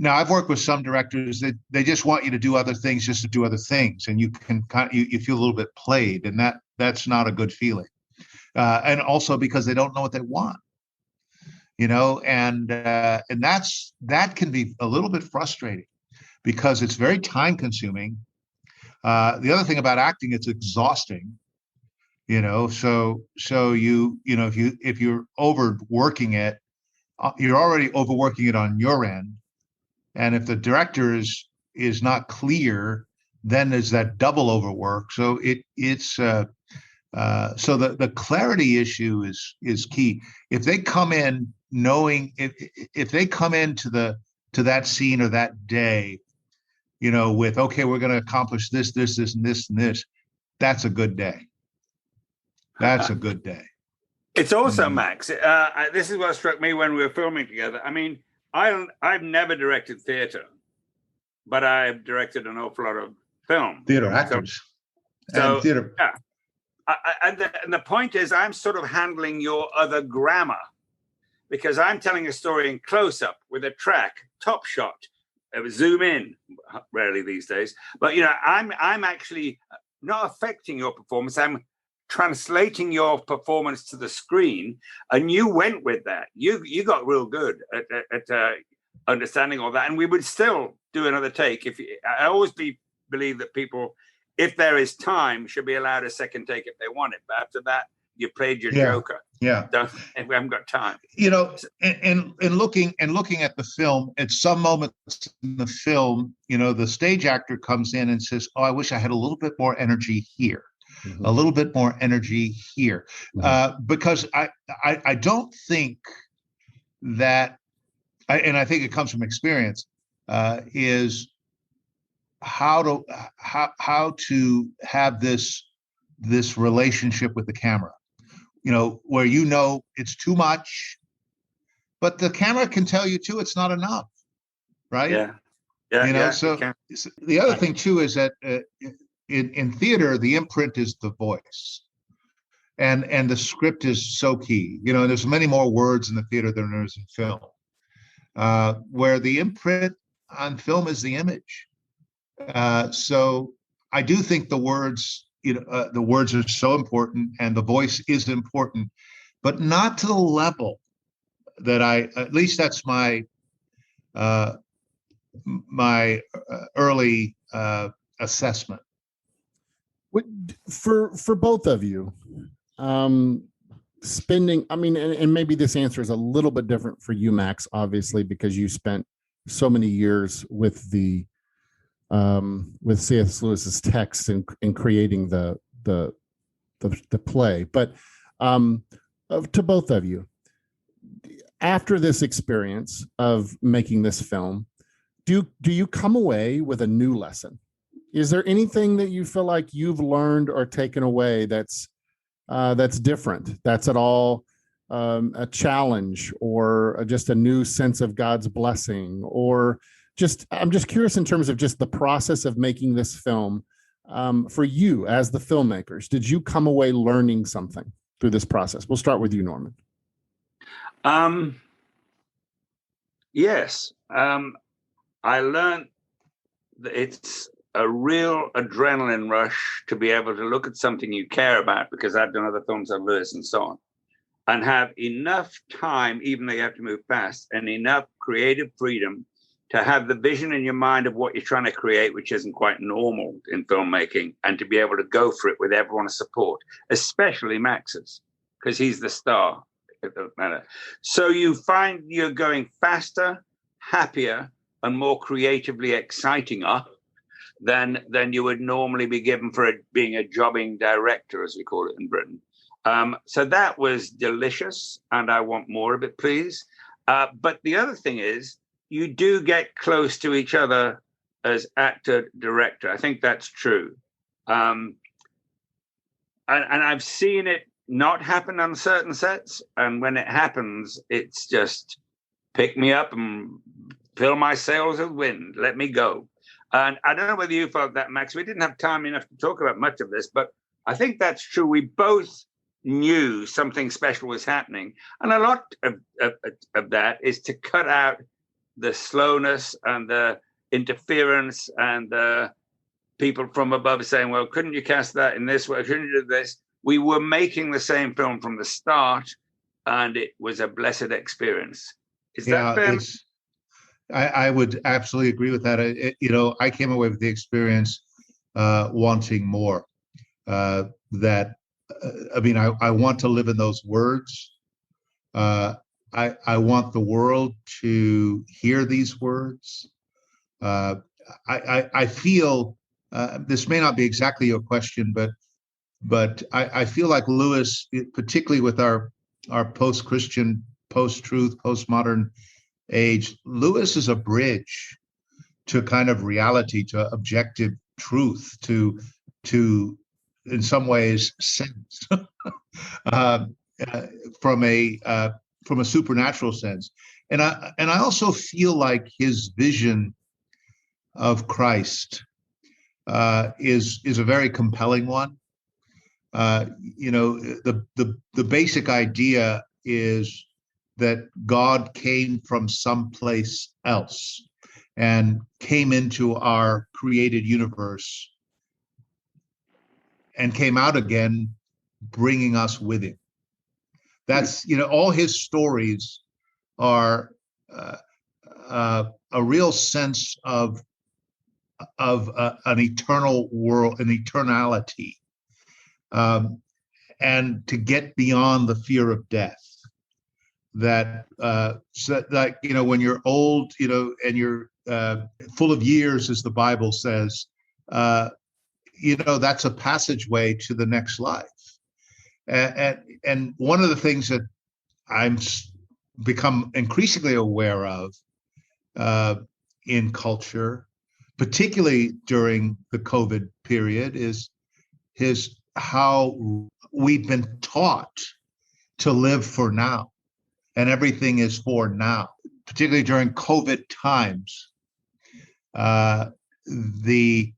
I've worked with some directors that they just want you to do other things just to do other things, and you can you feel a little bit played, and that's not a good feeling. And also because they don't know what they want, and that can be a little bit frustrating because it's very time consuming. The other thing about acting, it's exhausting. So if you're overworking it, you're already overworking it on your end. And if the director is not clear, then there's that double overwork. So it's So the clarity issue is key. If they come in knowing, if they come into that scene or that day, with, okay, we're going to accomplish this, this, and this, and this, that's a good day. That's a good day. It's also, Max, this is what struck me when we were filming together. I mean, I've never directed theater, but I've directed an awful lot of film. Theater actors. So and theater. Yeah. And the point is, I'm sort of handling your other grammar, because I'm telling a story in close-up with a track, top shot, zoom in, rarely these days. But, I'm actually not affecting your performance. I'm translating your performance to the screen, and you went with that. You got real good at understanding all that, and we would still do another take. I always believe that people, if there is time, should be allowed a second take if they want it. But after that, you played your Joker. Yeah. And we haven't got time. And looking at the film, at some moments in the film, the stage actor comes in and says, "Oh, I wish I had a little bit more energy here." Mm-hmm. A little bit more energy here, because I don't think that, and I think it comes from experience, is how to have this relationship with the camera, where it's too much, but the camera can tell you too it's not enough, right? Yeah. So the other thing too is that in theater, the imprint is the voice, and the script is so key. There's many more words in the theater than there is in film, where the imprint on film is the image. So I do think the words are so important, and the voice is important, but not to the level that at least that's my early assessment. For both of you, spending, and maybe this answer is a little bit different for you, Max, obviously, because you spent so many years with C.S. Lewis's text and creating the play. But to both of you, after this experience of making this film, do you come away with a new lesson? Is there anything that you feel like you've learned or taken away that's different, that's at all a challenge, or just a new sense of God's blessing, or I'm just curious in terms of just the process of making this film, for you as the filmmakers? Did you come away learning something through this process? We'll start with you, Norman. Yes. I learned that it's a real adrenaline rush to be able to look at something you care about, because I've done other films on Lewis and so on, and have enough time, even though you have to move fast, and enough creative freedom to have the vision in your mind of what you're trying to create, which isn't quite normal in filmmaking, and to be able to go for it with everyone's support, especially Max's, because he's the star. It doesn't matter. So you find you're going faster, happier, and more creatively exciting than you would normally be given for being a jobbing director, as we call it in Britain. So that was delicious, and I want more of it, please. But the other thing is, you do get close to each other as actor, director. I think that's true. And I've seen it not happen on certain sets. And when it happens, it's just pick me up and fill my sails with wind. Let me go. And I don't know whether you felt that, Max. We didn't have time enough to talk about much of this, but I think that's true. We both knew something special was happening. And a lot of that is to cut out the slowness and the interference and the people from above saying, well, couldn't you cast that in this way? Couldn't you do this? We were making the same film from the start, and it was a blessed experience. Is that fair? I would absolutely agree with that. I came away with the experience wanting more. I want to live in those words. I want the world to hear these words. I feel this may not be exactly your question, but but I feel like Lewis, particularly with our post-Christian, post-truth, postmodern age, Lewis is a bridge to kind of reality, to objective truth, to in some ways sense, from a supernatural sense. And I also feel like his vision of Christ is a very compelling one. The basic idea is that God came from someplace else and came into our created universe and came out again, bringing us with him. That's, all his stories are a real sense of an eternal world, an eternality, and to get beyond the fear of death. That when you're old, and you're full of years, as the Bible says, that's a passageway to the next life. And one of the things that I'm become increasingly aware of in culture, particularly during the COVID period, is how we've been taught to live for now, and everything is for now. Particularly during COVID times, the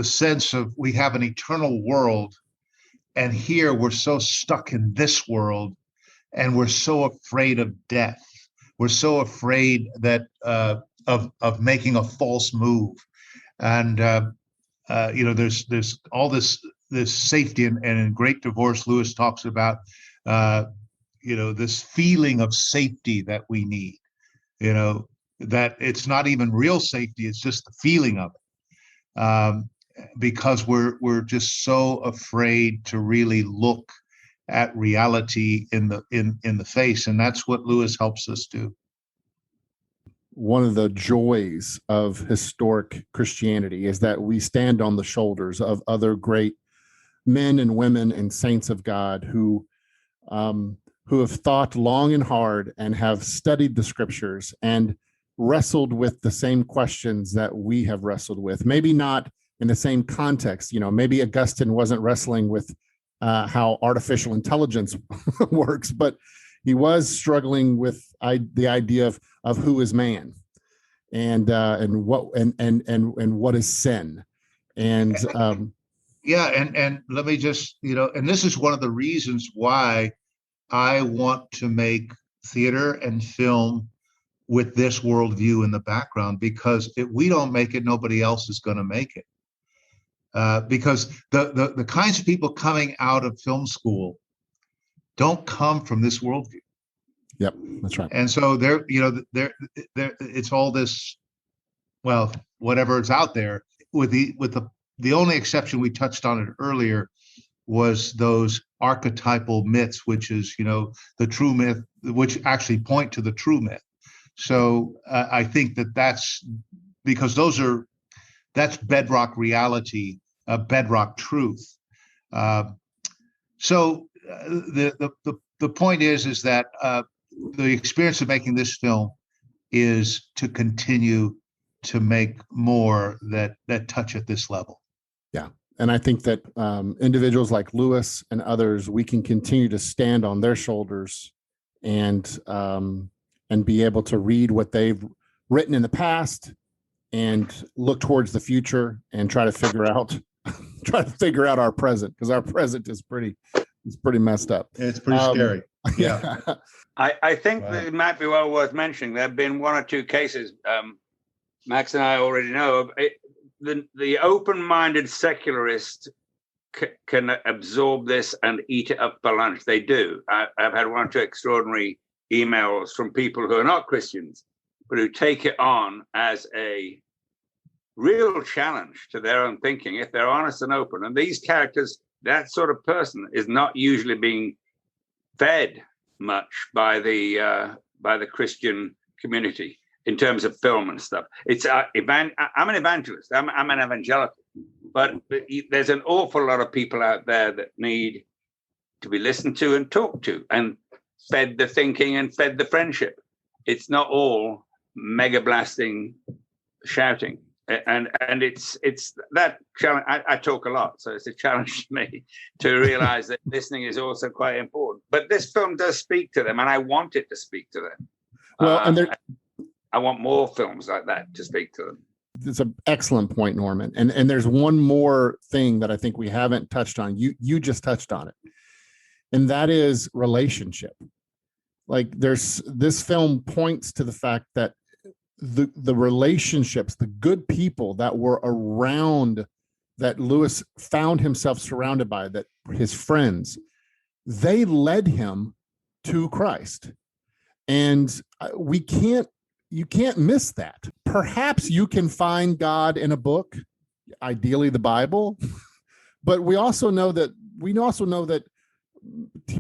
sense of we have an eternal world, and here we're so stuck in this world, and we're so afraid of death. We're so afraid that of making a false move, and there's all this safety, and in Great Divorce, Lewis talks about this feeling of safety that we need. That it's not even real safety; it's just the feeling of it, because we're just so afraid to really look at reality in the face, and that's what Lewis helps us do. One of the joys of historic Christianity is that we stand on the shoulders of other great men and women and saints of God who have thought long and hard and have studied the scriptures and wrestled with the same questions that we have wrestled with. Maybe not in the same context. Maybe Augustine wasn't wrestling with how artificial intelligence works, but he was struggling with the idea of who is man, and what is sin, and and let me just and this is one of the reasons why I want to make theater and film with this worldview in the background, because if we don't make it, nobody else is going to make it. Because the kinds of people coming out of film school don't come from this worldview. Yep, that's right. And so there, it's all this, well, whatever is out there. With the only exception, we touched on it earlier, was those archetypal myths, which is the true myth, which actually point to the true myth. So I think that's because that's bedrock reality, bedrock truth. So the point is that the experience of making this film is to continue to make more that touch at this level. Yeah. And I think that individuals like Lewis and others, we can continue to stand on their shoulders and be able to read what they've written in the past and look towards the future and try to figure out our present, because our present is pretty messed up. It's pretty scary. Yeah. I think that it might be well worth mentioning. There have been one or two cases, Max and I already know of. The open-minded secularist can absorb this and eat it up for lunch. They do. I've had one or two extraordinary emails from people who are not Christians, but who take it on as a real challenge to their own thinking, if they're honest and open. And these characters, that sort of person is not usually being fed much by the Christian community in terms of film and stuff. It's I'm an evangelist. I'm an evangelical, but there's an awful lot of people out there that need to be listened to and talked to and fed the thinking and fed the friendship. It's not all mega blasting shouting. And it's that challenge. I talk a lot, so it's a challenge to me to realize that listening is also quite important. But this film does speak to them, and I want it to speak to them. Well, and I want more films like that to speak to them. It's an excellent point, Norman. And there's one more thing that I think we haven't touched on. You just touched on it, and that is relationship. Like this film points to the fact that the relationships, the good people that were around, that Lewis found himself surrounded by, that his friends, they led him to Christ. And you can't miss that. Perhaps you can find God in a book, ideally the Bible, but we also know that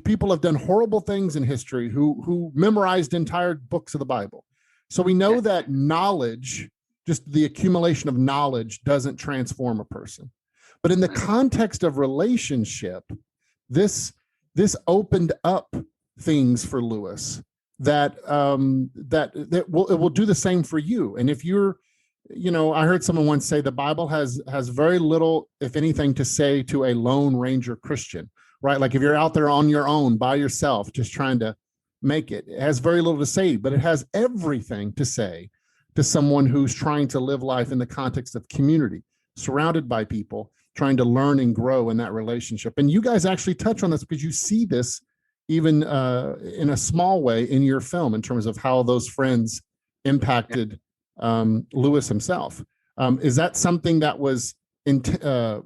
people have done horrible things in history who memorized entire books of the Bible. So we know that knowledge, just the accumulation of knowledge, doesn't transform a person. But in the context of relationship, this opened up things for Lewis that it will do the same for you. And if you're, I heard someone once say the Bible has very little, if anything, to say to a Lone Ranger Christian, right? Like if you're out there on your own by yourself, just trying to make it has very little to say, but it has everything to say to someone who's trying to live life in the context of community, surrounded by people, trying to learn and grow in that relationship. And you guys actually touch on this because you see this even in a small way in your film in terms of how those friends impacted Lewis himself. Is that something that was something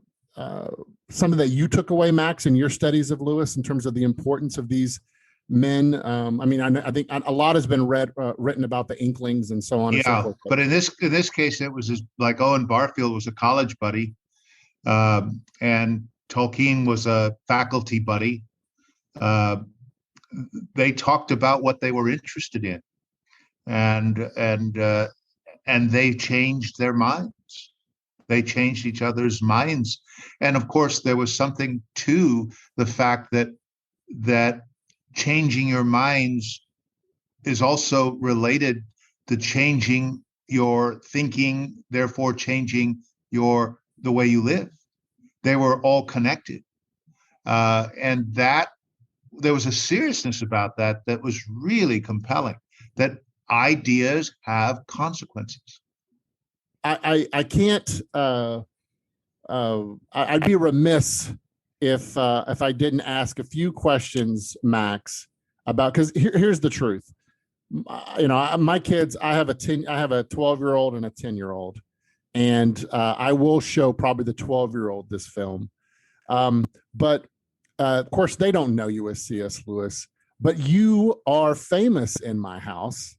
that you took away, Max, in your studies of Lewis in terms of the importance of these men? I think a lot has been written about the Inklings and so on. Yeah, and so forth. But in this case, it was like Owen Barfield was a college buddy, and Tolkien was a faculty buddy. They talked about what they were interested in, and they changed their minds. They changed each other's minds, and of course, there was something to the fact that changing your minds is also related to changing your thinking, therefore changing the way you live. They were all connected. And that there was a seriousness about that was really compelling, that ideas have consequences. I can't, I'd be remiss if I didn't ask a few questions, Max, about, because here's the truth. My kids, I have a 12-year-old and a 10-year-old, and I will show probably the 12-year-old this film. But of course, they don't know you as C.S. Lewis, but you are famous in my house,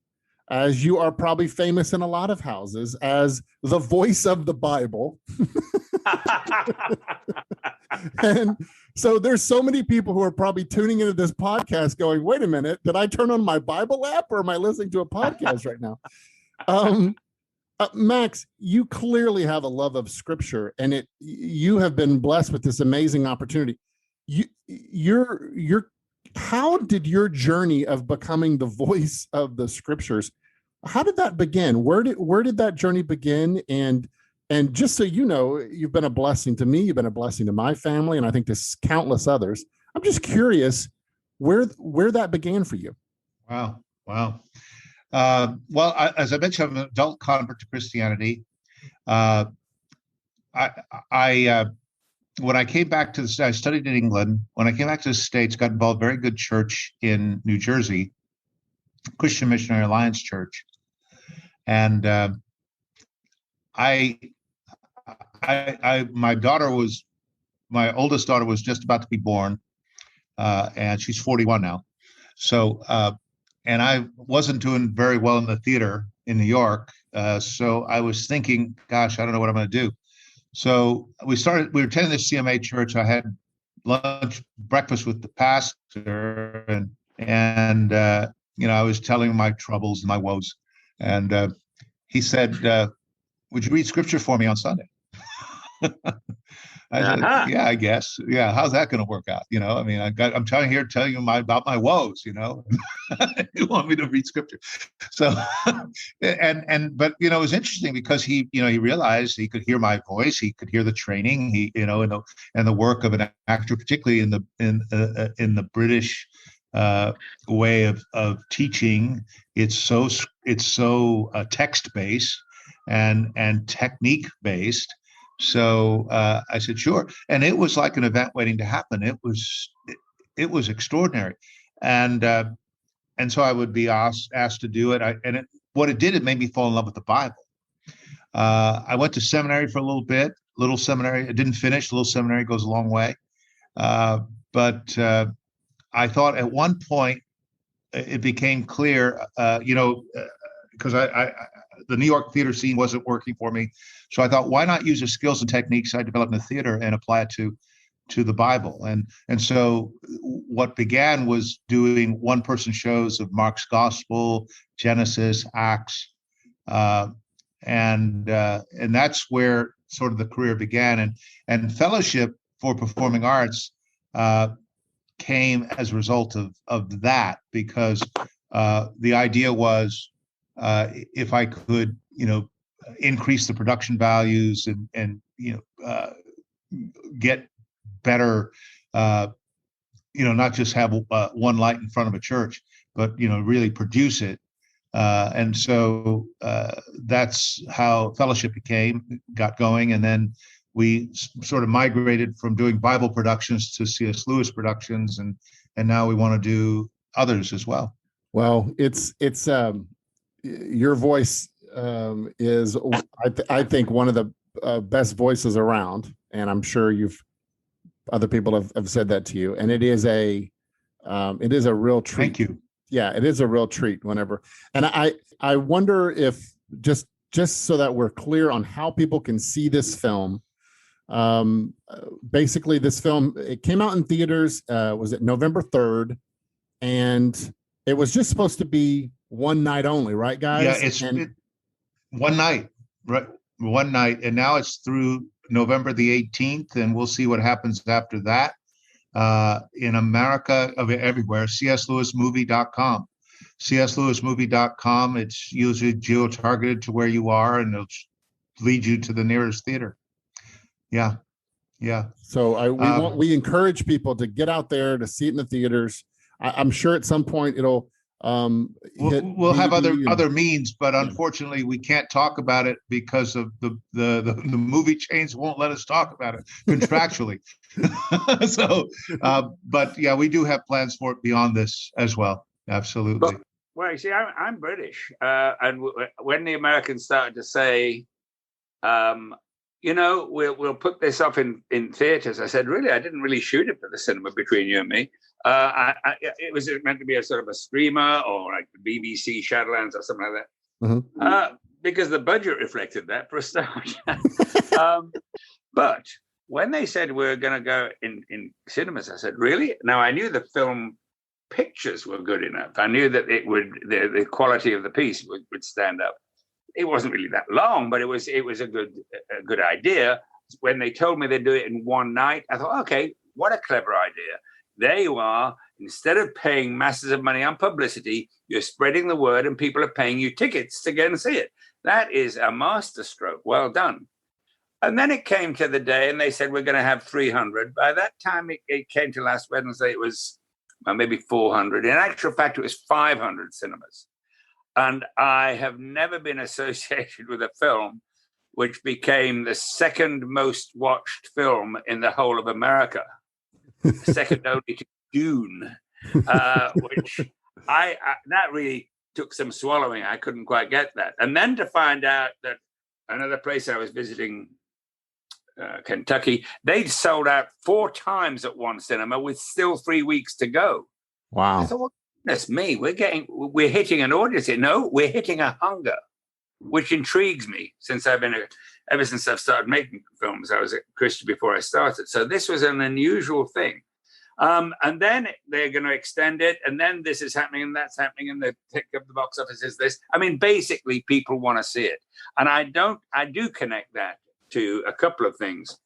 as you are probably famous in a lot of houses, as the voice of the Bible. And so there's so many people who are probably tuning into this podcast going, wait a minute, did I turn on my Bible app or am I listening to a podcast right now? Max, you clearly have a love of scripture, and you have been blessed with this amazing opportunity. How did your journey of becoming the voice of the scriptures, how did that begin? Where did that journey begin? And just so you know, you've been a blessing to me, you've been a blessing to my family, and I think to countless others. I'm just curious where that began for you. Wow. Well, as I mentioned, I'm an adult convert to Christianity. When I came back to I studied in England. When I came back to the States, got involved in a very good church in New Jersey, Christian Missionary Alliance Church. And my oldest daughter was just about to be born, and she's 41 now. So, and I wasn't doing very well in the theater in New York. So I was thinking, gosh, I don't know what I'm going to do. So we were attending this CMA church. I had breakfast with the pastor, and I was telling him my troubles and my woes. And he said, would you read scripture for me on Sunday? I said, yeah, I guess. Yeah, how's that going to work out? I mean, I'm trying here to tell you about my woes. You want me to read scripture? So, but it was interesting because he realized he could hear my voice, he could hear the training, and the work of an actor, particularly in the British way of teaching. It's so text based and technique based. So I said, sure. And it was like an event waiting to happen. It was extraordinary. And so I would be asked to do it. What it did, it made me fall in love with the Bible. I went to seminary for a little seminary. It didn't finish. A little seminary goes a long way. But I thought at one point it became clear, because the New York theater scene wasn't working for me. So I thought, why not use the skills and techniques I developed in the theater and apply it to the Bible? And so what began was doing one-person shows of Mark's Gospel, Genesis, Acts, and that's where sort of the career began. And Fellowship for Performing Arts came as a result of that, because the idea was, if I could, increase the production values and get better, not just have one light in front of a church, but really produce it. And so that's how Fellowship got going, and then we sort of migrated from doing Bible productions to C.S. Lewis productions, and now we want to do others as well. Well, it's your voice is, I think, one of the best voices around, and I'm sure other people have said that to you, and it is a real treat. Thank you. Yeah, it is a real treat whenever, and I wonder if just so that we're clear on how people can see this film. Basically, this film, it came out in theaters. Was it November 3rd? And it was just supposed to be one night only, right, guys? Yeah, it's one night, right? One night, and now it's through November the 18th, and we'll see what happens after that. In America, everywhere, cslewismovie.com. cslewismovie.com. It's usually geo-targeted to where you are, and it'll lead you to the nearest theater. Yeah. So we encourage people to get out there to see it in the theaters. I'm sure at some point it'll we'll have other means, but unfortunately we can't talk about it because of the movie chains won't let us talk about it contractually. So but yeah, we do have plans for it beyond this as well. Absolutely. Well, you see, I'm British, and when the Americans started to say, we'll put this up in theaters, I said, really? I didn't really shoot it for the cinema, between you and me. It was meant to be a sort of a streamer, or like the BBC Shadowlands or something like that. Mm-hmm. Because the budget reflected that, for a start. But when they said we're going to go in cinemas, I said, really? Now, I knew the film pictures were good enough. I knew that the quality of the piece would stand up. It wasn't really that long, but it was a good idea. When they told me they'd do it in one night, I thought, okay, what a clever idea. There you are. Instead of paying masses of money on publicity, you're spreading the word, and people are paying you tickets to go and see it. That is a masterstroke. Well done. And then it came to the day, and they said, we're going to have 300. By that time, it came to last Wednesday, it was maybe 400. In actual fact, it was 500 cinemas. And I have never been associated with a film which became the second most watched film in the whole of America, second only to Dune, which that really took some swallowing. I couldn't quite get that. And then to find out that another place I was visiting, Kentucky, they'd sold out 4 times at one cinema with still 3 weeks to go. Wow. I thought, well, goodness me, we're hitting an audience here. No, we're hitting a hunger, which intrigues me ever since I've started making films. I was a Christian before I started. So this was an unusual thing. And then they're going to extend it. And then this is happening and that's happening. And the pick up the box office is this. I mean, basically people want to see it. And I do connect that to a couple of things.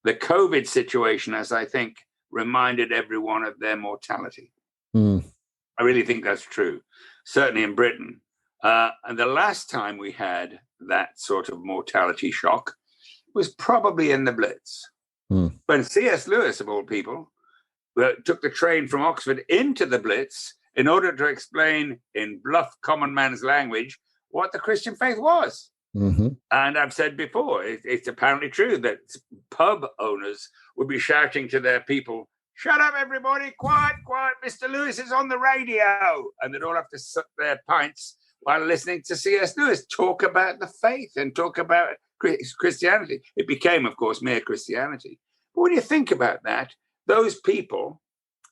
The COVID situation, as I think, reminded everyone of their mortality. I really think that's true, certainly in Britain. And the last time we had that sort of mortality shock was probably in the Blitz. When C.S. Lewis, of all people, took the train from Oxford into the Blitz in order to explain in bluff common man's language what the Christian faith was. And I've said before, it's apparently true that pub owners would be shouting to their people, "Shut up, everybody, quiet, quiet, Mr. Lewis is on the radio." And they'd all have to suck their pints while listening to C.S. Lewis talk about the faith and talk about Christianity. It became, of course, mere Christianity. But when you think about that, those people,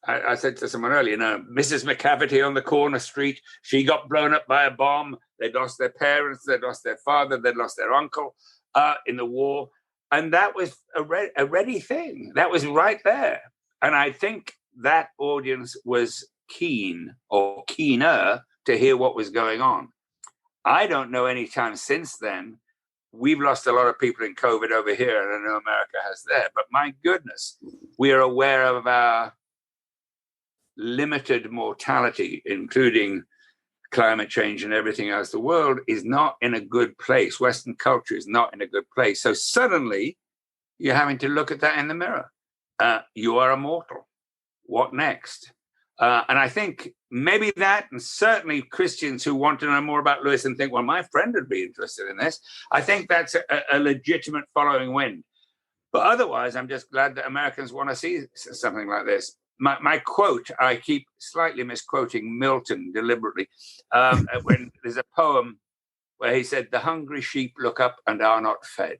I said to someone earlier, Mrs. McCavity on the corner street, she got blown up by a bomb. They'd lost their parents, they'd lost their father, they'd lost their uncle in the war. And that was a ready thing. That was right there. And I think that audience was keen or keener to hear what was going on. I don't know any time since then. We've lost a lot of people in COVID over here, and I know America has there. But my goodness, we are aware of our limited mortality, including climate change and everything else. The world is not in a good place. Western culture is not in a good place. So suddenly you're having to look at that in the mirror. You are immortal. What next? And I think maybe that, and certainly Christians who want to know more about Lewis and think, well, my friend would be interested in this. I think that's a legitimate following wind. But otherwise, I'm just glad that Americans want to see something like this. My quote, I keep slightly misquoting Milton deliberately, when there's a poem where he said, "The hungry sheep look up and are not fed."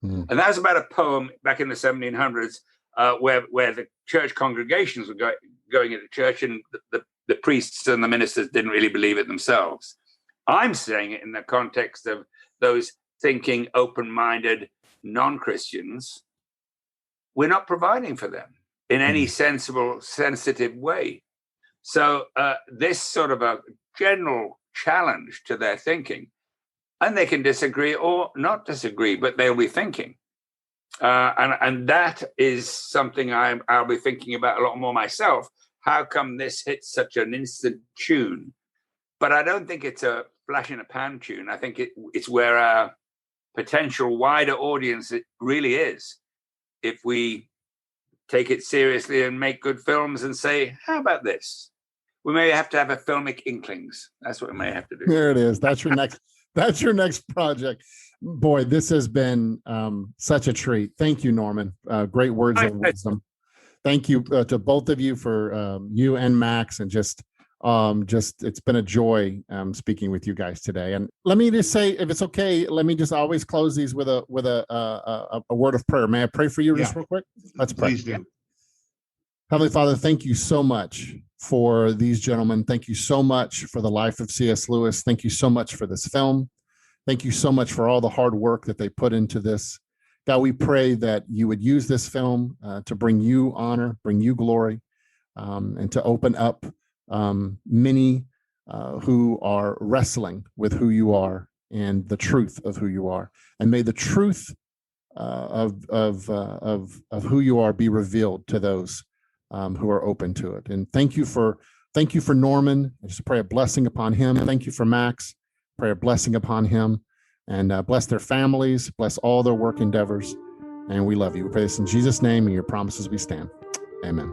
And that was about a poem back in the 1700s where the church congregations were going into church, and the priests and the ministers didn't really believe it themselves. I'm saying it in the context of those thinking, open-minded non-Christians. We're not providing for them in any sensible, sensitive way. So this sort of a general challenge to their thinking, and they can disagree or not disagree, but they'll be thinking. And that is something I'll be thinking about a lot more myself. How come this hits such an instant tune? But I don't think it's a flash in a pan tune. I think it's where our potential wider audience it really is. If we take it seriously and make good films and say, how about this? We may have to have a filmic inklings. That's what we may have to do. There it is. That's your next project. Boy, this has been such a treat. Thank you, Norman. Great words of wisdom. Thank you to both of you for you and Max, and just it's been a joy speaking with you guys today. And let me just say, if it's okay, let me just always close these with a word of prayer. May I pray for you just real quick? Let's pray. Please do. Heavenly Father, thank you so much for these gentlemen. Thank you so much for the life of C.S. Lewis. Thank you so much for this film. Thank you so much for all the hard work that they put into this. God, we pray that you would use this film to bring you honor, bring you glory, and to open up many who are wrestling with who you are and the truth of who you are. And may the truth of who you are be revealed to those who are open to it. And thank you for Norman. I just pray a blessing upon him. Thank you for Max. Pray a blessing upon him, and bless their families, bless all their work endeavors. And we love you. We pray this in Jesus' name, and your promises we stand. Amen.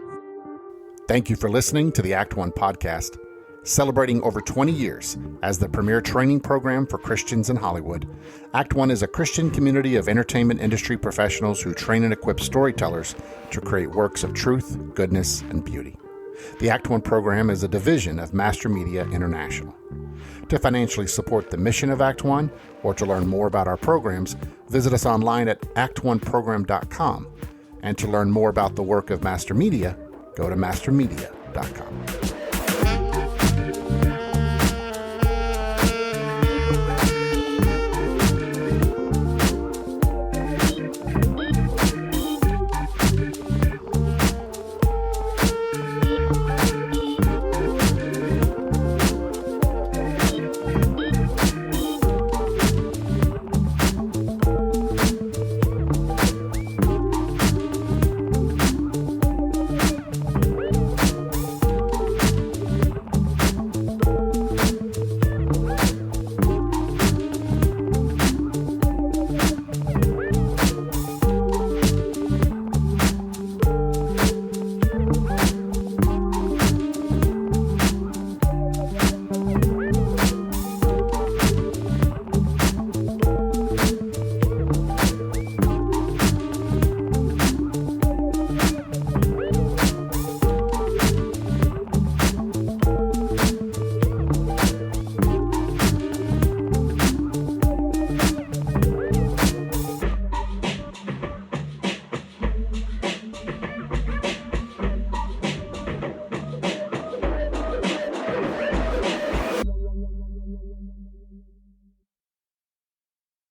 Thank you for listening to the Act One podcast, celebrating over 20 years as the premier training program for Christians in Hollywood. Act One is a Christian community of entertainment industry professionals who train and equip storytellers to create works of truth, goodness, and beauty. The Act One program is a division of Master Media International. To financially support the mission of Act One, or to learn more about our programs, visit us online at actoneprogram.com. And to learn more about the work of Master Media, go to mastermedia.com.